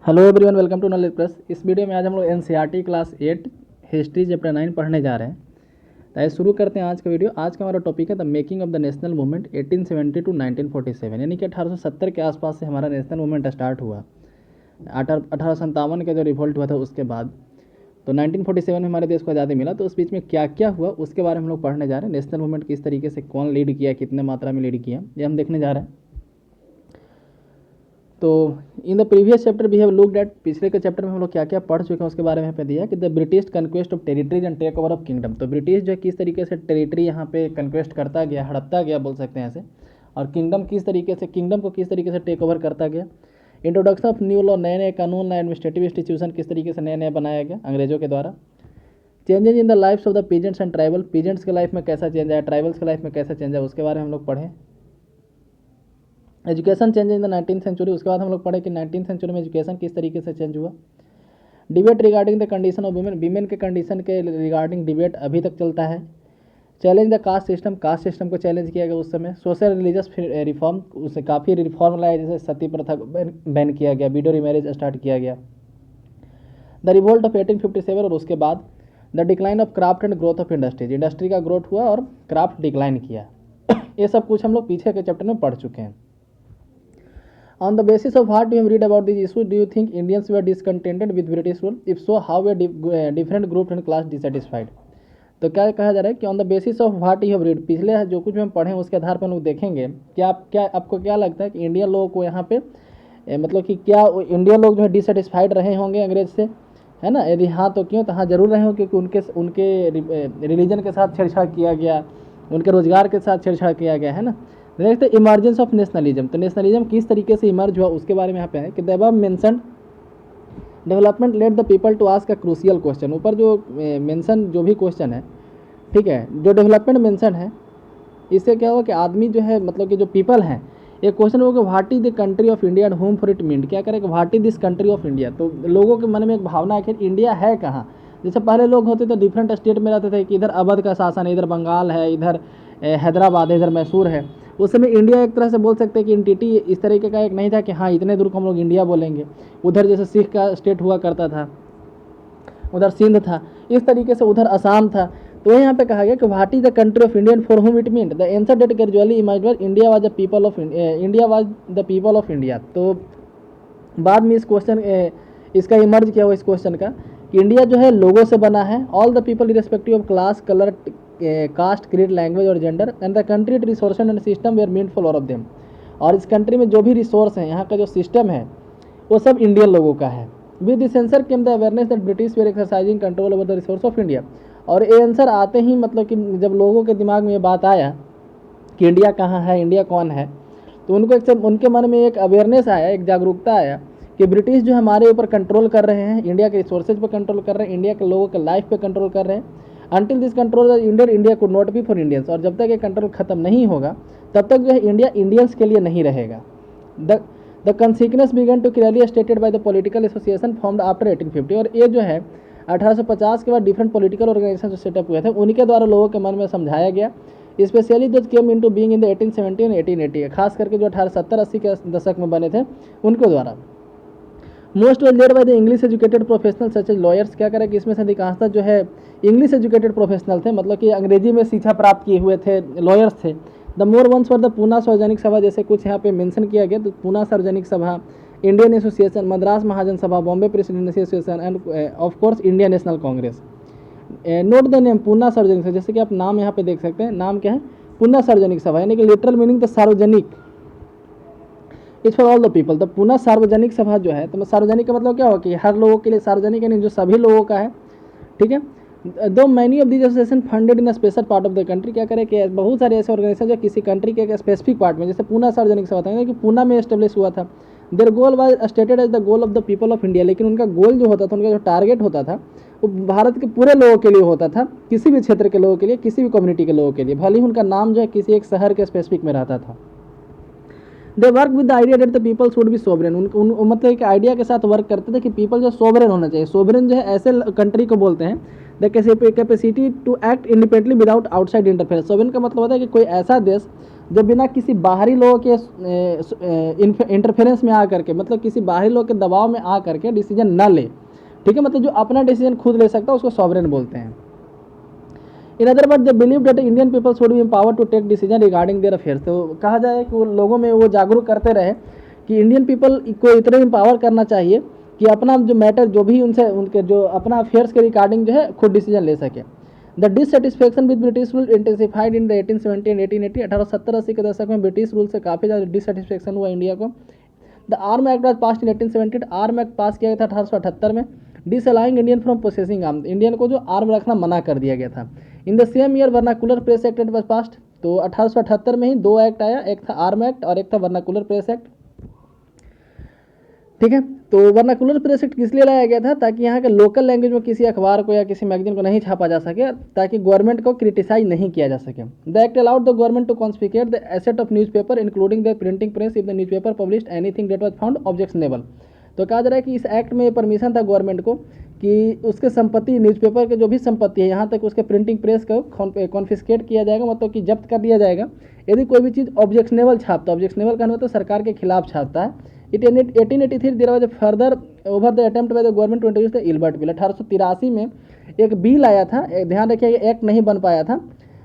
Hello everyone, welcome to knowledge plus. इस video में आज हम लोग एनसीईआरटी क्लास 8 हिस्ट्री चैप्टर 9 पढ़ने जा रहे हैं। तो आइए शुरू करते हैं आज का वीडियो। आज का हमारा टॉपिक है the making of the national movement 1870 to 1947, यानी कि 1870 के आसपास से हमारा नेशनल मूवमेंट स्टार्ट हुआ। 1857 का जो रिवोल्ट हुआ था उसके बाद तो 1947 में हमारे देश को आज़ादी मिला। तो उस बीच में क्या क्या हुआ उसके बारे में हम लोग पढ़ने जा रहे हैं। नेशनल मूवमेंट किस तरीके से कौन लीड किया, कितने मात्रा में लीड किया, ये हम देखने जा रहे हैं। तो in the previous chapter we have looked at, पिछले के चैप्टर में हम लोग क्या क्या पढ़ चुके हैं उसके बारे में यहाँ पे दिया कि the British conquest of territories and take over of kingdom. तो ब्रिटिश जो है किस तरीके से टेरिटरी यहाँ पे कन्क्वेस्ट करता गया, हड़पता गया बोल सकते हैं ऐसे, और किंगडम किस तरीके से, किंगडम को किस तरीके से टेक ओवर करता गया। इंट्रोडक्शन ऑफ न्यू लॉ, नए नए कानून, नए एडमिनिस्ट्रेटिव इंस्टीट्यूशन किस तरीके से नए नए बनाया गया अंग्रेजों के द्वारा। Changes in the lifes of the peasants and tribal, peasants के लाइफ में कैसा चेंज आया, ट्राइबल्स के लाइफ में कैसा चेंज आया, उसके बारे में हम लोग पढ़ें। Education change in the 19th century, उसके बाद हम लोग पढ़े कि 19th सेंचुरी में एजुकेशन किस तरीके से चेंज हुआ। Debate regarding the condition of women, women के कंडीशन के रिगार्डिंग डिबेट अभी तक चलता है। Challenge the caste system, caste system को चैलेंज किया गया उस समय। सोशल रिलीजियस रिफॉर्म, उससे काफ़ी रिफॉर्म लाया, जैसे सती प्रथा बैन किया गया, विडो रिमैरिज स्टार्ट किया गया। द रिवोल्ट ऑफ 1857, और उसके बाद the decline of craft and growth of industries, industry का ग्रोथ हुआ और क्राफ्ट डिक्लाइन किया। ये सब कुछ हम लोग पीछे के चैप्टर में पढ़ चुके हैं। On the basis of what you have read about this issue, do you think Indians were discontented with British rule? If so, how were different groups and class dissatisfied? तो क्या कहा जा रहा है कि on the basis of what you have read, पिछले जो कुछ भी हम पढ़े हैं उसके आधार पर हम लोग देखेंगे कि आपको क्या लगता है कि इंडियन लोगों को यहाँ पे मतलब कि क्या इंडियन लोग जो है डिससेटिस्फाइड रहे होंगे अंग्रेज से, है ना? यदि हाँ तो क्यों? तो हाँ जरूर रहे होंगे, क्योंकि उनके रिलीजन के साथ छेड़छाड़ किया गया, उनके रोजगार के साथ छेड़छाड़ किया गया, है ना। देखते इमर्जेंस ऑफ नेशनलिज्म, तो नेशनलिज्म किस तरीके से इमर्ज हुआ उसके बारे में यहाँ पे है कि the above mentioned development let the people to ask a crucial question. ऊपर जो मेंशन जो भी क्वेश्चन है, ठीक है, जो डेवलपमेंट मेंशन है, इससे क्या हुआ कि आदमी जो है मतलब कि जो पीपल हैं, एक क्वेश्चन होगा कि what is the country of India and home for it mean, क्या करें कि what is this country of India. तो लोगों के मन में एक भावना है कि इंडिया है कहाँ। जैसे पहले लोग होते थे डिफरेंट स्टेट में रहते थे कि इधर अवध का शासन है, इधर बंगाल है, इधर हैदराबाद है, इधर मैसूर है। उस समय इंडिया एक तरह से बोल सकते हैं कि एंटिटी इस तरीके का एक नहीं था कि हाँ इतने दूर को हम लोग इंडिया बोलेंगे। उधर जैसे सिख का स्टेट हुआ करता था, उधर सिंध था, इस तरीके से उधर असम था। तो यहाँ पे कहा गया कि what is the country of India for whom it mean the answer that gradually imagine India was the people of India. तो बाद में इस क्वेश्चन इसका इमर्ज किया हुआ इस क्वेश्चन का कि इंडिया जो है लोगों से बना है, all the people irrespective of class, colour, caste, creed, language और gender, and the country resource and system were mean for all of them. और इस कंट्री में जो भी रिसोर्स हैं, यहाँ का जो सिस्टम है वो सब इंडियन लोगों का है। With this answer came the awareness that British were exercising control over the resource of India. और ये आंसर आते ही मतलब कि जब लोगों के दिमाग में ये बात आया कि इंडिया कहाँ है, इंडिया कौन है, तो उनके मन में एक अवेयरनेस आया, एक जागरूकता आया कि ब्रिटिश जो हमारे ऊपर कंट्रोल कर रहे हैं, इंडिया के रिसोर्सेज पर कंट्रोल कर रहे हैं, इंडिया के लोगों के लाइफ पे कंट्रोल कर रहे हैं। Until this control India could not be for Indians, और जब तक ये कंट्रोल खत्म नहीं होगा तब तक जो है इंडिया इंडियंस के लिए नहीं रहेगा। The consequence began to clearly stated by the political association formed after 1850। और ये जो है 1850 के बाद डिफरेंट पॉलिटिकल ऑर्गेनाइजेशन जो सेटअप हुए थे उनके द्वारा लोगों के मन में समझाया गया, specially those came into being in the 1870 and 1880, खास करके जो 1870-80 के दशक में बने थे उनके द्वारा। Most well led by the English educated professional such as lawyers, क्या करें कि इसमें से अधिकांशतः जो है इंग्लिश एजुकेटेड प्रोफेशनल थे, मतलब कि अंग्रेजी में शिक्षा प्राप्त किए हुए थे, लॉयर्स थे। The more ones for the Poona Sarvajanik Sabha, जैसे कुछ यहाँ पे मेंशन किया गया, तो पूना सार्वजनिक सभा, इंडियन एसोसिएशन, मद्रास महाजन सभा, Bombay presidency association end of course Indian National Congress. Note the name Poona Sarvajanik Sabha, जैसे कि आप नाम यहाँ पे देख सकते हैं, नाम क्या है, पूना सार्वजनिक सभा, यानी कि लिटरल मीनिंग द सार्वजनिक is for all the people. तो पूना सार्वजनिक सभा जो है, तो सार्वजनिक का मतलब क्या होगा कि हर लोगों के लिए, सार्वजनिक यानी जो सभी लोगों का है, ठीक है। दो many of these association funded in a special part of the country, क्या करें कि बहुत सारे ऐसे ऑर्गेनाइजेशन जो किसी कंट्री के एक स्पेसिफिक पार्ट में, जैसे पूना सार्वजनिक सभा था कि पूना में एस्टेब्लिश हुआ था। Their goal was stated as the goal of the people of India, लेकिन उनका गोल जो होता था, उनका जो टारगेट होता था वो भारत के पूरे लोगों के लिए होता था, किसी भी क्षेत्र के लोगों के लिए, किसी भी कम्युनिटी के लोगों के लिए, भले ही उनका नाम जो है किसी एक शहर के स्पेसिफिक में रहता था। They work with the idea that the people should B sovereign, मतलब एक आइडिया के साथ वर्क करते थे कि पीपल जो सोवरेन होना चाहिए। सोवरेन जो है ऐसे कंट्री को बोलते हैं the capacity to act independently without outside interference. Sovereign का मतलब होता है कि कोई ऐसा देश जब बिना किसी बाहरी लोगों के इंटरफेरेंस में आ करके, मतलब किसी बाहरी लोग के दबाव में आ करके डिसीजन ना ले, ठीक है, मतलब जो अपना डिसीजन खुद ले सकता है उसको सॉवरेन बोलते हैं। In other word, they believe that Indian people should be empowered to take decision regarding their affairs. तो कहा जाए कि वो लोगों में वो जागरूक करते रहे कि इंडियन पीपल को इतना एम्पावर करना चाहिए कि अपना जो मैटर जो भी उनसे उनके जो अपना अफेयर्स के रिगार्डिंग जो है खुद डिसीजन ले सके। The dissatisfaction with British rule intensified in the 1870 and 1880। 1870-80 के दशक में ब्रिटिश रूल से काफ़ी ज़्यादा डिससेटिस्फेक्शन हुआ इंडिया को। The arm act was pass in 1878। Arm act पास किया गया था 1878 में, डिसअलाउइंग इंडियन फ्रॉम पोसेसिंग आर्म। इंडियन को जो आर्म रखना मना कर दिया गया था। In the same year vernacular press act was passed. तो 1878 में ही दो एक्ट आया, एक था आर्म एक्ट और एक था वर्नाकुलर प्रेस एक्ट, ठीक है। तो वर्नाकुलर प्रेस एक्ट किस लिए लाया गया था? ताकि यहाँ के लोकल लैंग्वेज में किसी अखबार को या किसी मैगजीन को नहीं छापा जा सके, ताकि गवर्नमेंट को क्रिटिसाइज नहीं किया जा सके। The act allowed the government to confiscate the asset of newspaper including the printing press if the newspaper published anything that was found objectionable. तो कहा जा रहा है कि इस एक्ट में परमिशन था गवर्नमेंट को कि उसके संपत्ति, न्यूज़पेपर के जो भी संपत्ति है, यहाँ तक उसके प्रिंटिंग प्रेस को कॉन्फिस्केट किया जाएगा, मतलब कि जब्त कर दिया जाएगा यदि कोई भी चीज़ ऑब्जेक्शनेबल छापता। ऑब्जेक्शनेबल का मतलब सरकार के खिलाफ छापता है। 1883 there was further over the attempt by the government to introduce the Ilbert bill. 1883 में एक बिल आया था, ध्यान रखिए एक्ट नहीं बन पाया था।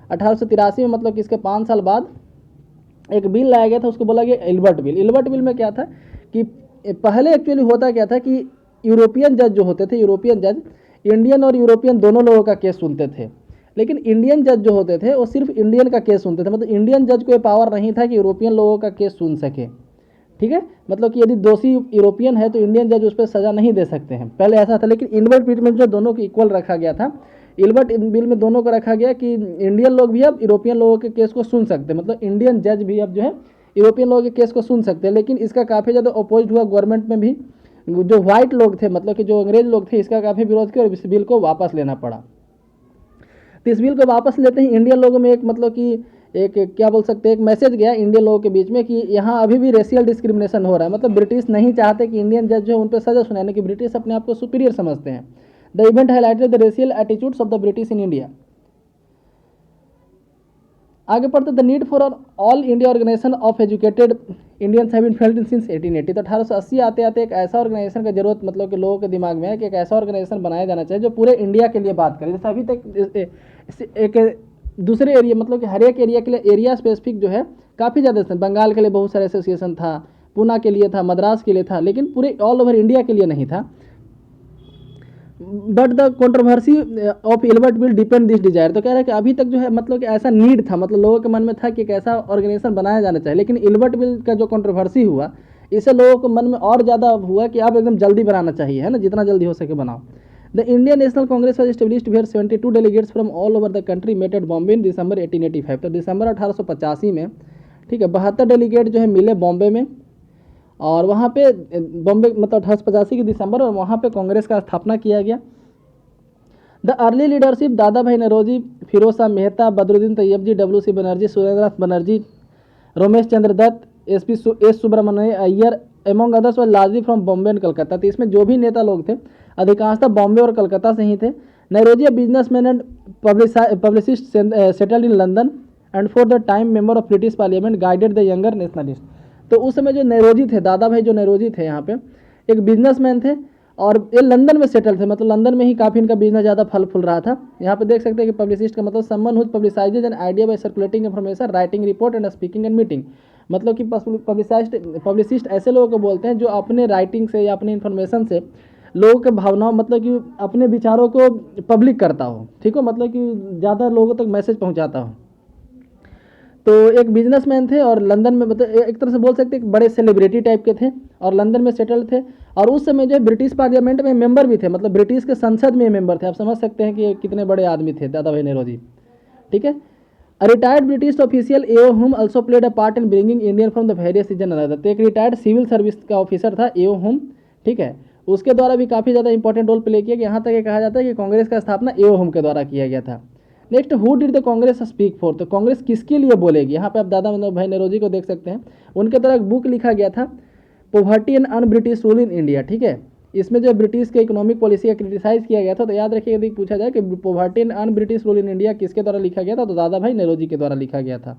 1883 में मतलब कि इसके 5 साल बाद एक बिल लाया गया था, उसको बोला गया इल्बर्ट बिल। इल्बर्ट बिल में क्या था कि पहले एक्चुअली होता क्या था कि यूरोपियन जज जो होते थे, यूरोपियन जज इंडियन और यूरोपियन दोनों लोगों का केस सुनते थे, लेकिन इंडियन जज जो होते थे वो सिर्फ इंडियन का केस सुनते थे। मतलब इंडियन जज को ये पावर नहीं था कि यूरोपियन लोगों का केस सुन सके, ठीक है। मतलब कि यदि दोषी यूरोपियन है तो इंडियन जज उस पर सजा नहीं दे सकते हैं, पहले ऐसा था। लेकिन इल्बर्ट बिल में जो दोनों को इक्वल रखा गया था, इल्बर्ट बिल में दोनों को रखा गया कि इंडियन लोग भी अब यूरोपियन लोगों के केस को सुन सकते हैं, मतलब इंडियन जज भी अब जो है यूरोपियन लोगों के केस को सुन सकते हैं। लेकिन इसका काफ़ी ज़्यादा अपोज हुआ गवर्नमेंट में भी, जो व्हाइट लोग थे, मतलब कि जो अंग्रेज लोग थे, इसका काफ़ी विरोध किया और इस बिल को वापस लेना पड़ा। तो इस बिल को वापस लेते ही इंडियन लोगों में एक मतलब कि एक क्या बोल सकते हैं, एक मैसेज गया इंडियन लोगों के बीच में कि यहाँ अभी भी रेशियल डिस्क्रिमिनेशन हो रहा है। मतलब ब्रिटिश नहीं चाहते कि इंडियन जज जो है उन पर सजा सुनाने की, ब्रिटिश अपने आप को सुपीरियर समझते हैं। The event highlighted the racial attitudes of the British in India. आगे पढ़ते the need for all India organisation of educated Indians have been felt since 1880। तो 1880 आते आते एक ऐसा ऑर्गेनाइजेशन का जरूरत मतलब कि लोगों के दिमाग में है कि एक ऐसा ऑर्गेनाइजेशन बनाया जाना चाहिए जो पूरे इंडिया के लिए बात करे। जैसे अभी तक एक दूसरे एरिया, मतलब कि हर एक एरिया के लिए एरिया स्पेसिफिक जो है काफ़ी ज़्यादा, बंगाल के लिए बहुत सारे एसोसिएशन था, पूना के लिए था, मद्रास के लिए था, लेकिन पूरे ऑल ओवर इंडिया के लिए नहीं था। But the controversy of Ilbert bill depend this desire. तो कह रहा है कि अभी तक जो है मतलब कि ऐसा नीड था, मतलब लोगों के मन में था कि एक ऐसा ऑर्गेनाइजेशन बनाया जाना चाहिए, लेकिन इल्बर्ट बिल का जो कंट्रोवर्सी हुआ इससे लोगों के मन में और ज़्यादा हुआ कि अब एकदम जल्दी बनाना चाहिए, है ना, जितना जल्दी हो सके बनाओ। The Indian National Congress was established where 72 delegates from all over the country met at Bombay in December 1885। तो दिसंबर 1885 में, ठीक है, 72 डेलीगेट जो है मिले बॉम्बे में, और वहाँ पे बॉम्बे मतलब 1885 के दिसंबर, और वहाँ पे कांग्रेस का स्थापना किया गया। The early leadership Dada Bhai Naoroji, Firoz Shah Mehta, Badruddin Tyabji, W C. Banerjee, Surendranath Banerjee, Ramesh Chandra Dutt, S Subramania Iyer among others were largely from Bombay and Calcutta. तो इसमें जो भी नेता लोग थे अधिकांशतः बॉम्बे और कलकत्ता से ही थे। Naoroji businessman and publicist settled in London and for the time member of British parliament guided the younger nationalist. तो उस समय जो नैरोजी थे, दादा भाई जो नैरोजी थे, यहाँ पे एक बिजनेसमैन थे और ये लंदन में सेटल थे, मतलब लंदन में ही काफ़ी इनका बिजनेस ज़्यादा फल फूल रहा था। यहाँ पे देख सकते हैं कि पब्लिसिस्ट का मतलब someone who publicizes an idea by circulating information, writing report and speaking and meeting. मतलब कि पब्लिसिस्ट ऐसे लोगों को बोलते हैं जो अपने राइटिंग से या अपने इन्फॉर्मेशन से लोगों के भावनाओं, मतलब कि अपने विचारों को पब्लिक करता हो, ठीक हो, मतलब कि ज़्यादा लोगों तक मैसेज पहुँचाता हो। तो एक बिजनेसमैन थे और लंदन में, मतलब एक तरह से बोल सकते हैं बड़े सेलिब्रिटी टाइप के थे और लंदन में सेटल थे। और उस समय जो है ब्रिटिश पार्लियामेंट में मेंबर भी थे, मतलब ब्रिटिश के संसद में मेंबर थे। आप समझ सकते हैं कि कितने बड़े आदमी थे दादा भाई नौरोजी, ठीक है। Retired British official A O Hume also played a part in bringing Indian from the various region another. तो एक रिटायर्ड सिविल सर्विस का ऑफिसर था एओ हुम, ठीक है, उसके द्वारा भी काफ़ी ज़्यादा इंपॉर्टेंट रोल प्ले किया कि यहाँ तक ये कहा जाता है कि कांग्रेस का स्थापना एओ हुम के द्वारा किया गया था। Next, who did the Congress speak for. तो कांग्रेस किसके लिए बोलेगी, यहाँ पे आप दादा भाई नौरोजी को देख सकते हैं। उनके द्वारा एक बुक लिखा गया था, poverty and un British rule in India, ठीक है। इसमें जो ब्रिटिश के इकोनॉमिक पॉलिसी का क्रिटिसाइज किया गया था। तो याद रखिए यदि पूछा जाए कि poverty and un British rule in India किसके द्वारा लिखा गया था, तो दादा भाई नौरोजी के द्वारा लिखा गया था।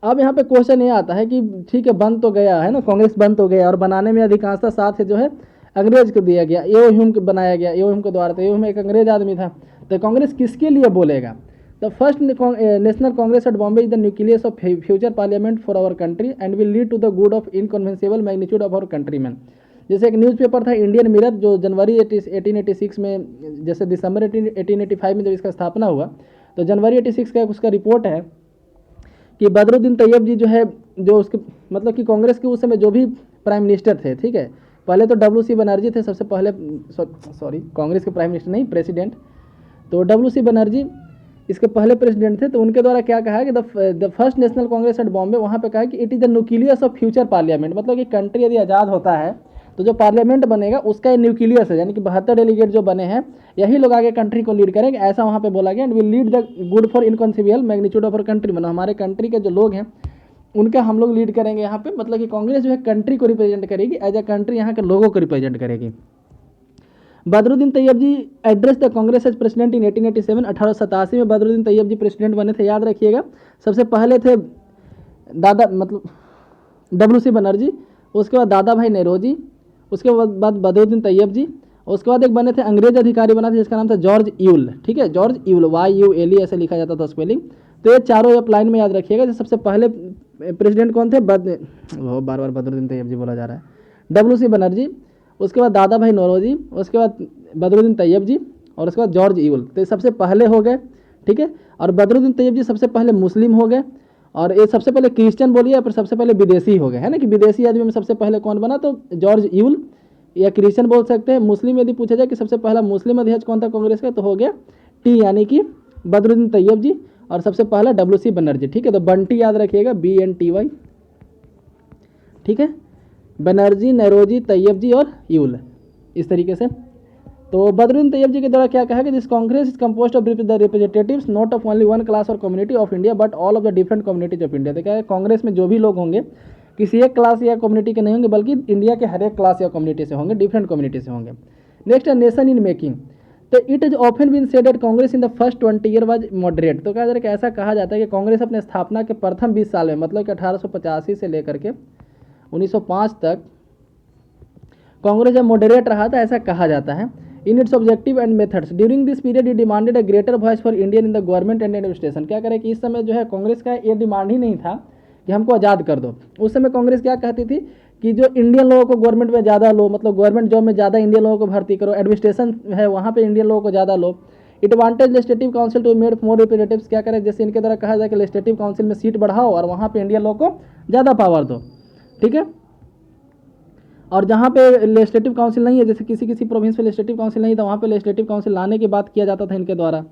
अब यहाँ पे क्वेश्चन ये आता है कि ठीक है बन तो गया है ना, कांग्रेस बन तो गया और बनाने में अधिकांशता साथ है जो है अंग्रेज को दिया गया, एओ ह्यूम को बनाया गया, एओ ह्यूम के द्वारा। तो एओ ह्यूम एक अंग्रेज आदमी था, तो कांग्रेस किसके लिए बोलेगा? The first national Congress at Bombay is the nucleus of future parliament for our country and will lead to the good of inconceivable magnitude of our countryman. जैसे एक न्यूज़पेपर था इंडियन मिरर, जो जनवरी 1886 में, जैसे दिसंबर 1885 में जब इसका स्थापना हुआ, तो जनवरी 86 का उसका रिपोर्ट है कि बदरुद्दीन तैयब जी जो है, जो उसके मतलब कि कांग्रेस के उस समय जो भी प्राइम मिनिस्टर थे, ठीक है, पहले तो WC बनर्जी थे सबसे पहले, सॉरी कांग्रेस के प्राइम मिनिस्टर नहीं, प्रेसिडेंट, तो WC बनर्जी इसके पहले प्रेसिडेंट थे। तो उनके द्वारा क्या कहा है कि the first national Congress at Bombay, वहाँ पे कहा है कि it is the nucleus of future parliament, मतलब कि कंट्री यदि आज़ाद होता है तो जो पार्लियामेंट बनेगा उसका ये न्यूक्लियस है, यानी कि 72 डेलीगेट जो बने हैं यही लोग आगे कंट्री को लीड करेंगे, ऐसा वहाँ पे बोला गया। And will lead the good for inconceivable magnitude of our country, मतलब हमारे कंट्री के जो लोग हैं उनका हम लोग लीड करेंगे यहाँ पे, मतलब कि कांग्रेस जो है कंट्री को रिप्रेजेंट करेगी, एज ए कंट्री यहाँ के लोगों को रिप्रेजेंट करेगी। Badruddin Tyab ji address the Congress as president in 1887, 1887 में बदरुद्दीन तैयब जी प्रेसिडेंट बने थे, याद रखिएगा। सबसे पहले थे दादा मतलब WC बनर्जी, उसके बाद दादा भाई नेहरूजी, उसके बाद बदरुद्दीन तैयब जी, उसके बाद एक बने थे अंग्रेज अधिकारी बना था जिसका नाम था जॉर्ज यूल, ठीक है, जॉर्ज यूल, YULE ऐसे लिखा जाता था स्पेलिंग। तो ये चारों आप लाइन में याद रखिएगा। जो सबसे पहले प्रेसिडेंट कौन थे, वो बार बार बदरुद्दीन तैयब जी बोला जा रहा है, WC बनर्जी, उसके बाद दादा भाई नौरोजी, उसके बाद बदरुद्दीन तैयब जी, और उसके बाद जॉर्ज यूल। तो ये सबसे पहले हो गए, ठीक है। और बदरुद्दीन तैयब जी सबसे पहले मुस्लिम हो गए, और ये सबसे पहले क्रिश्चियन बोलिए, फिर सबसे पहले विदेशी हो गए, है ना, कि विदेशी आदमी में सबसे पहले कौन बना, तो जॉर्ज यूल, या क्रिश्चियन बोल सकते हैं। मुस्लिम यदि पूछा जाए कि सबसे पहला मुस्लिम अध्यक्ष कौन था कांग्रेस का, तो हो गया T यानी कि बदरुद्दीन तैयब जी, और सबसे पहला WC बनर्जी, ठीक है। तो बंटी याद रखिएगा, BNTY, ठीक है, बनर्जी, नेहरूजी, तैयब जी और यूल, इस तरीके से। तो बदरुद्दीन तैयब जी के द्वारा क्या कहा कि this Congress is composed of the representatives not of only one class or community of India but all of the different communities of India. तो क्या है, कांग्रेस में जो भी लोग होंगे किसी एक क्लास या कम्युनिटी के नहीं होंगे, बल्कि इंडिया के हर एक क्लास या कम्युनिटी से होंगे, डिफरेंट कम्युनिटी से होंगे। नेक्स्ट है नेशन इन मेकिंग। तो it is often been said that Congress in the first 20 year was moderate. तो क्या जरा ऐसा कहा जाता है कि कांग्रेस अपने स्थापना के प्रथम 20 साल में, मतलब कि 1885 से लेकर के 1905 तक कांग्रेस जब मॉडरेट रहा था, ऐसा कहा जाता है। In its objective and methods during this period it demanded a greater voice for Indian in the government and administration. क्या करें कि इस समय जो है कांग्रेस का ये डिमांड ही नहीं था कि हमको आज़ाद कर दो। उस समय कांग्रेस क्या कहती थी कि जो इंडियन लोगों को गवर्नमेंट में ज़्यादा लो, मतलब गवर्नमेंट जॉब में ज़्यादा इंडियन लोगों को भर्ती करो, एडमिनिस्ट्रेशन है वहाँ पे इंडियन लोगों को ज़्यादा लो। It wanted legislative council to made more representatives. क्या करें, जैसे इनके द्वारा कहा जाए कि लेजिस्लेटिव काउंसिल में सीट बढ़ाओ और वहाँ पे इंडियन लोगों को ज़्यादा पावर दो, ठीक है। और जहाँ पे लेजिस्लेटिव काउंसिल नहीं है, जैसे किसी किसी प्रोविंस में लेजिस्लेटिव काउंसिल नहीं था, वहाँ पे लेजिस्लेटिव काउंसिल लाने की बात किया जाता था इनके द्वारा।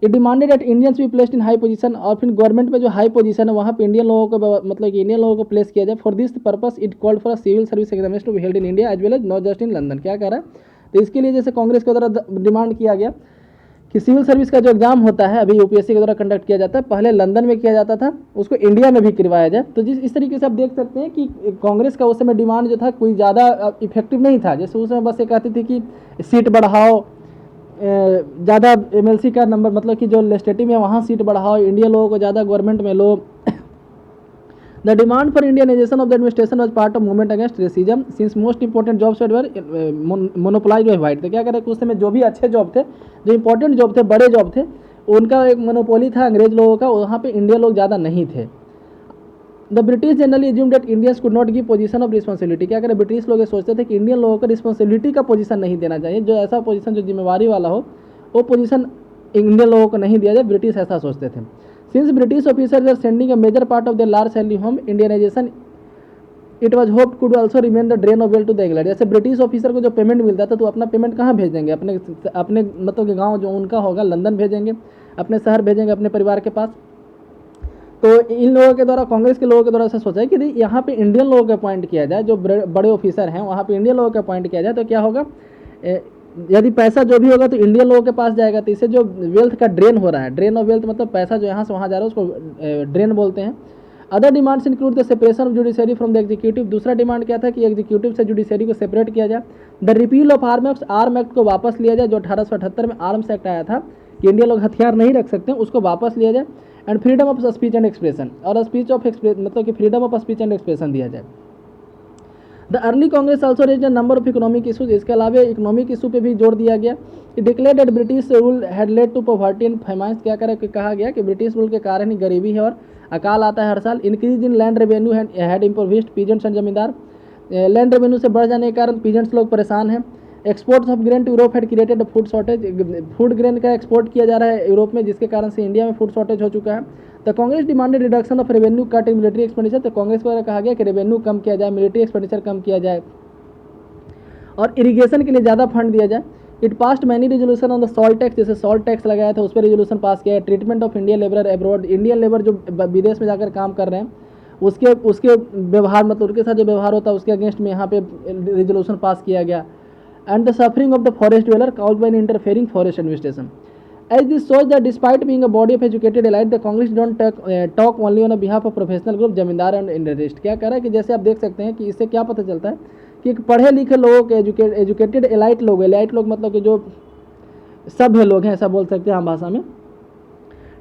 इट डिमांडेड दैट इंडियंस भी प्लेस्ड इन हाई पोजीशन। और फिर गवर्नमेंट में जो हाई पोजीशन है वहाँ पे इंडियन लोगों को, मतलब कि इंडियन लोगों को प्लेस किया जाए। For this purpose it called for civil service examination to be held in India as well as not just in London. क्या कह रहा है, तो इसके लिए जैसे कांग्रेस के द्वारा डिमांड किया गया कि सिविल सर्विस का जो एग्जाम होता है अभी UPSC के द्वारा कंडक्ट किया जाता है, पहले लंदन में किया जाता था, उसको इंडिया में भी करवाया जाए। तो जिस इस तरीके से आप देख सकते हैं कि कांग्रेस का उस समय डिमांड जो था कोई ज़्यादा इफेक्टिव नहीं था। जैसे उस समय बस ये कहती थी कि सीट बढ़ाओ, ज़्यादा MLC का नंबर, मतलब कि जो लेजिस्लेटिव में वहाँ सीट बढ़ाओ, इंडियन लोगों को ज़्यादा गवर्नमेंट में लो। The demand for Indianisation of the administration was part of movement against racism since most important jobs were monopolised by white. तो क्या करें कि उस समय जो भी अच्छे जॉब थे, जो इंपॉर्टेंट जॉब थे, बड़े जॉब थे, उनका एक मोनोपोली था अंग्रेज लोगों का, वहाँ पे इंडियन लोग ज़्यादा नहीं थे। The British generally assume that Indians could not give position of responsibility. क्या करें, ब्रिटिश लोग ये सोचते थे कि इंडियन लोगों को रिस्पॉन्सिबिलिटी का पोजीशन नहीं देना चाहिए, जो ऐसा पोजीशन जो जिम्मेवारी वाला हो वो पोजीशन इंडियन लोगों को नहीं दिया जाए, ब्रिटिश ऐसा सोचते थे। Since British officers are sending a major part of their large salary home, Indianisation it was hoped could also remain the drain of wealth to the England. जैसे ब्रिटिश ऑफिसर को जो पेमेंट मिलता था तो अपना पेमेंट कहाँ भेज देंगे, अपने मतलब कि गाँव जो उनका होगा लंदन भेजेंगे, अपने शहर भेजेंगे, अपने परिवार के पास। तो इन लोगों के द्वारा, कांग्रेस के लोगों के द्वारा ऐसा सोचा है कि यहाँ पे इंडियन लोगों को अपॉइंट किया जाए, जो बड़े ऑफिसर हैं वहाँ पे इंडियन लोगों को अपॉइंट किया जाए, तो क्या होगा, यदि पैसा जो भी होगा तो इंडियन लोगों के पास जाएगा। तो इससे जो वेल्थ का ड्रेन हो रहा है, ड्रेन ऑफ वेल्थ मतलब पैसा जो यहाँ से वहाँ जा रहा है उसको ड्रेन बोलते हैं। Other demands include the separation of judiciary from the executive. दूसरा डिमांड क्या था कि एग्जीक्यूटिव से जुडिशरी को सेपरेट किया जाए। The repeal of arm act को वापस लिया जाए, जो 1878 में आर्म्स एक्ट आया था कि इंडिया लोग हथियार नहीं रख सकते हैं, उसको वापस लिया जाए। And freedom of speech and expression, और स्पीच ऑफ मतलब कि freedom of speech and expression दिया जाए। The early Congress also raise number of economic issues, इसके अलावा इकोनॉमिक इशू पे भी जोर दिया गया। Declare that British rule had led to poverty and famines, क्या करे कि कहा गया कि ब्रिटिश रूल के कारण ही गरीबी है और अकाल आता है हर साल। Increase in land revenue had impoverished peasants and zamindar, land revenue से बढ़ जाने के कारण पीजेंट्स लोग परेशान हैं। Exports of grain to Europe had created food shortage, food grain का एक्सपोर्ट किया जा रहा है यूरोप में, जिसके कारण से इंडिया में फूड शॉर्टेज हो चुका है। The Congress demanded reduction of revenue cut in military expenditure, तो कांग्रेस द्वारा कहा गया कि रेवेन्यू कम किया जाए, मिलिट्री एक्सपेंडिचर कम किया जाए और इरिगेशन के लिए ज़्यादा फंड दिया जाए। It past many resolution on the salt tax, जैसे सॉल्ट टैक्स लगाया था उस पर रेजोल्यूशन पास किया है। Treatment of Indian labour abroad, Indian labour जो विदेश में जाकर काम कर रहे हैं उसके व्यवहार, मतलब उनके साथ जो व्यवहार होता है उसके अगेंस्ट में यहाँ पे रेजोल्यूशन पास किया गया। And the suffering of the forest dweller cause by interfering forest administration. As this shows that despite being a body of educated elite, the Congress don't talk only on behalf of professional group, जमींदार and इंडस्ट्रिस्ट। क्या कह रहा है कि जैसे आप देख सकते हैं कि इससे क्या पता चलता है कि पढ़े लिखे लोगों के एजुकेटेड एलाइट लोग मतलब कि जो सभ्य लोग हैं, ऐसा बोल सकते हैं आम भाषा में,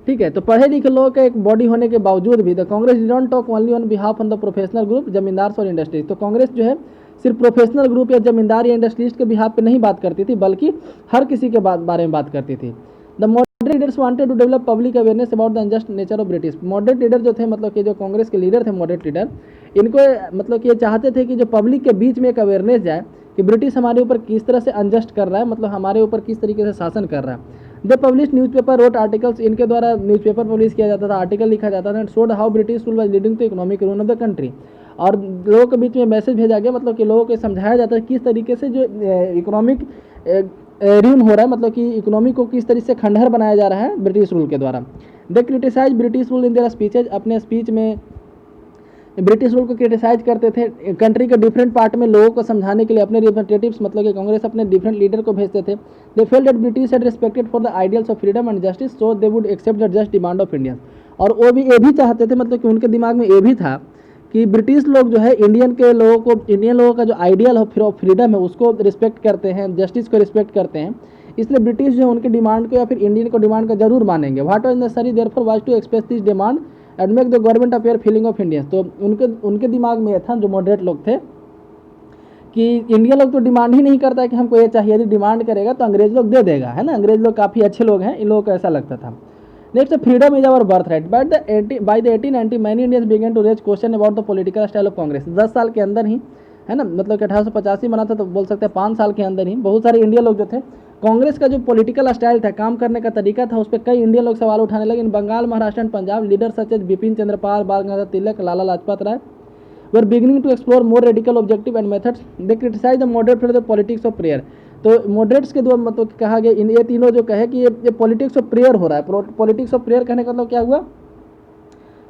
ठीक है। तो पढ़े लिखे लोगों का एक बॉडी होने के बावजूद भी the Congress don't talk only on behalf on the professional group, जमींदार और इंडस्ट्रीज। तो कांग्रेस जो है सिर्फ प्रोफेशनल ग्रुप या जमींदार या इंडस्ट्रीज के बिहाफ पे नहीं बात करती थी, बल्कि हर किसी के बारे में बात करती थी। The moderate leaders wanted to develop public awareness about the unjust nature of British. Moderate leader जो थे, मतलब कि जो कांग्रेस के लीडर थे मॉडरेट लीडर, इनको मतलब कि ये चाहते थे कि जो पब्लिक के बीच में एक अवेयरनेस जाए कि ब्रिटिश हमारे ऊपर किस तरह से अनजस्ट कर रहा है, मतलब हमारे ऊपर किस तरीके से शासन कर रहा है। The publish newspaper wrote articles, इनके द्वारा न्यूज़पेपर पब्लिश किया जाता था, आर्टिकल लिखा जाता था। And showed how British rule was leading to economic ruin of the country, और लोगों के बीच में मैसेज भेजा गया, मतलब कि लोगों को समझाया जाता है किस तरीके से जो इकोनॉमिक रूइन हो रहा है, मतलब कि इकोनॉमी को किस तरीके से खंडहर बनाया जा रहा है ब्रिटिश रूल के द्वारा। They criticise British rule in their speeches, अपने स्पीच में ब्रिटिश रूल को क्रिटिसाइज करते थे। कंट्री के डिफरेंट पार्ट में लोगों को समझाने के लिए अपने रिप्रेजेंटेटिव्स, मतलब कि कांग्रेस अपने डिफरेंट लीडर को भेजते थे। They felt that British had respected for the ideals of freedom and justice, so they would accept the just demand of Indians. और वो भी ये भी चाहते थे, मतलब कि उनके दिमाग में ये भी था कि ब्रिटिश लोग जो है इंडियन लोगों का जो आइडियल ऑफ फ्रीडम है उसको रिस्पेक्ट करते हैं, जस्टिस को रिस्पेक्ट करते हैं, इसलिए ब्रिटिश जो है उनके डिमांड को या फिर इंडियन को डिमांड को जरूर मानेंगे। What was necessary therefore was to express this demand and make the government appear feeling of Indians. तो उनके दिमाग में था, जो मॉडरेट लोग थे, कि इंडिया लोग तो डिमांड ही नहीं करता है कि हमको ये चाहिए, यदि डिमांड करेगा तो अंग्रेज लोग दे देगा, है ना। अंग्रेज लोग काफ़ी अच्छे लोग हैं, इन लोगों को ऐसा लगता था। Next, freedom is our birthright. By the 1890 many Indians began to raise question about the political style of Congress. 10 साल के अंदर ही, है ना, मतलब कि 1885 बना था, तो बोल सकते हैं 5 साल के अंदर ही बहुत सारे इंडिया लोग जो थे, कांग्रेस का जो पॉलिटिकल स्टाइल था, काम करने का तरीका था, उस पर कई इंडियन लोग सवाल उठाने लगे। In Bengal, Maharashtra and Punjab, leader such as Bipin Chandrapal, Bal Gangadhar Tilak, Lala Lajpat Rai were beginning to explore more radical objective and methods. They criticized the moderate for the politics of prayer. तो मॉडरेट्स के द्वारा मतलब कहा गया, इन ये तीनों जो कहे कि ये पॉलिटिक्स ऑफ प्रेयर हो रहा है। पॉलिटिक्स ऑफ प्रेयर कहने का मतलब क्या हुआ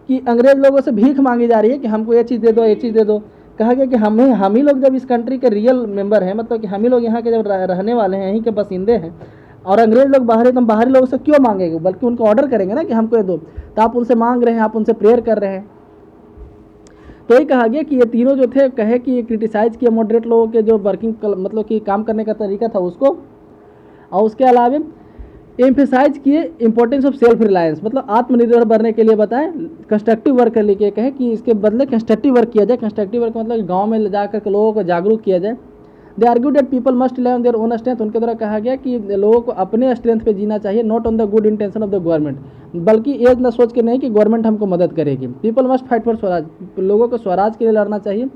कि अंग्रेज लोगों से भीख मांगी जा रही है कि हमको ये चीज़ दे दो, ये चीज़ दे दो। कहा गया कि हम ही लोग जब इस कंट्री के रियल मेंबर हैं, मतलब कि हम ही लोग यहाँ के जब रहने वाले हैं, यहीं के बसिंदे हैं, और अंग्रेज लोग बाहरी, तो हम बाहरी लोगों से क्यों मांगेंगे, बल्कि उनको ऑर्डर करेंगे ना कि हमको ये दो। तो आप उनसे मांग रहे हैं, आप उनसे प्रेयर कर रहे हैं। तो ये कहा गया कि ये तीनों जो थे कहे कि ये क्रिटिसाइज किया मॉडरेट लोगों के जो वर्किंग मतलब कि काम करने का तरीका था उसको, और उसके अलावा एम्फेसाइज किए इंपॉर्टेंस ऑफ सेल्फ रिलायंस, मतलब आत्मनिर्भर बनने के लिए बताएं। कंस्ट्रक्टिव वर्क करने के कहे कि इसके बदले कंस्ट्रक्टिव वर्क किया जाए। कंस्ट्रक्टिव वर्क मतलब गांव में ले जाकर के लोगों को जागरूक किया जाए। दे argue that people must live on their own strength, उनके द्वारा कहा गया कि लोगों को अपने स्ट्रेंथ पे जीना चाहिए, not on the good intention of the government, बल्कि ये न सोच के नहीं कि गवर्नमेंट हमको मदद करेगी। People must fight for Swaraj, लोगों को स्वराज के लिए लड़ना चाहिए।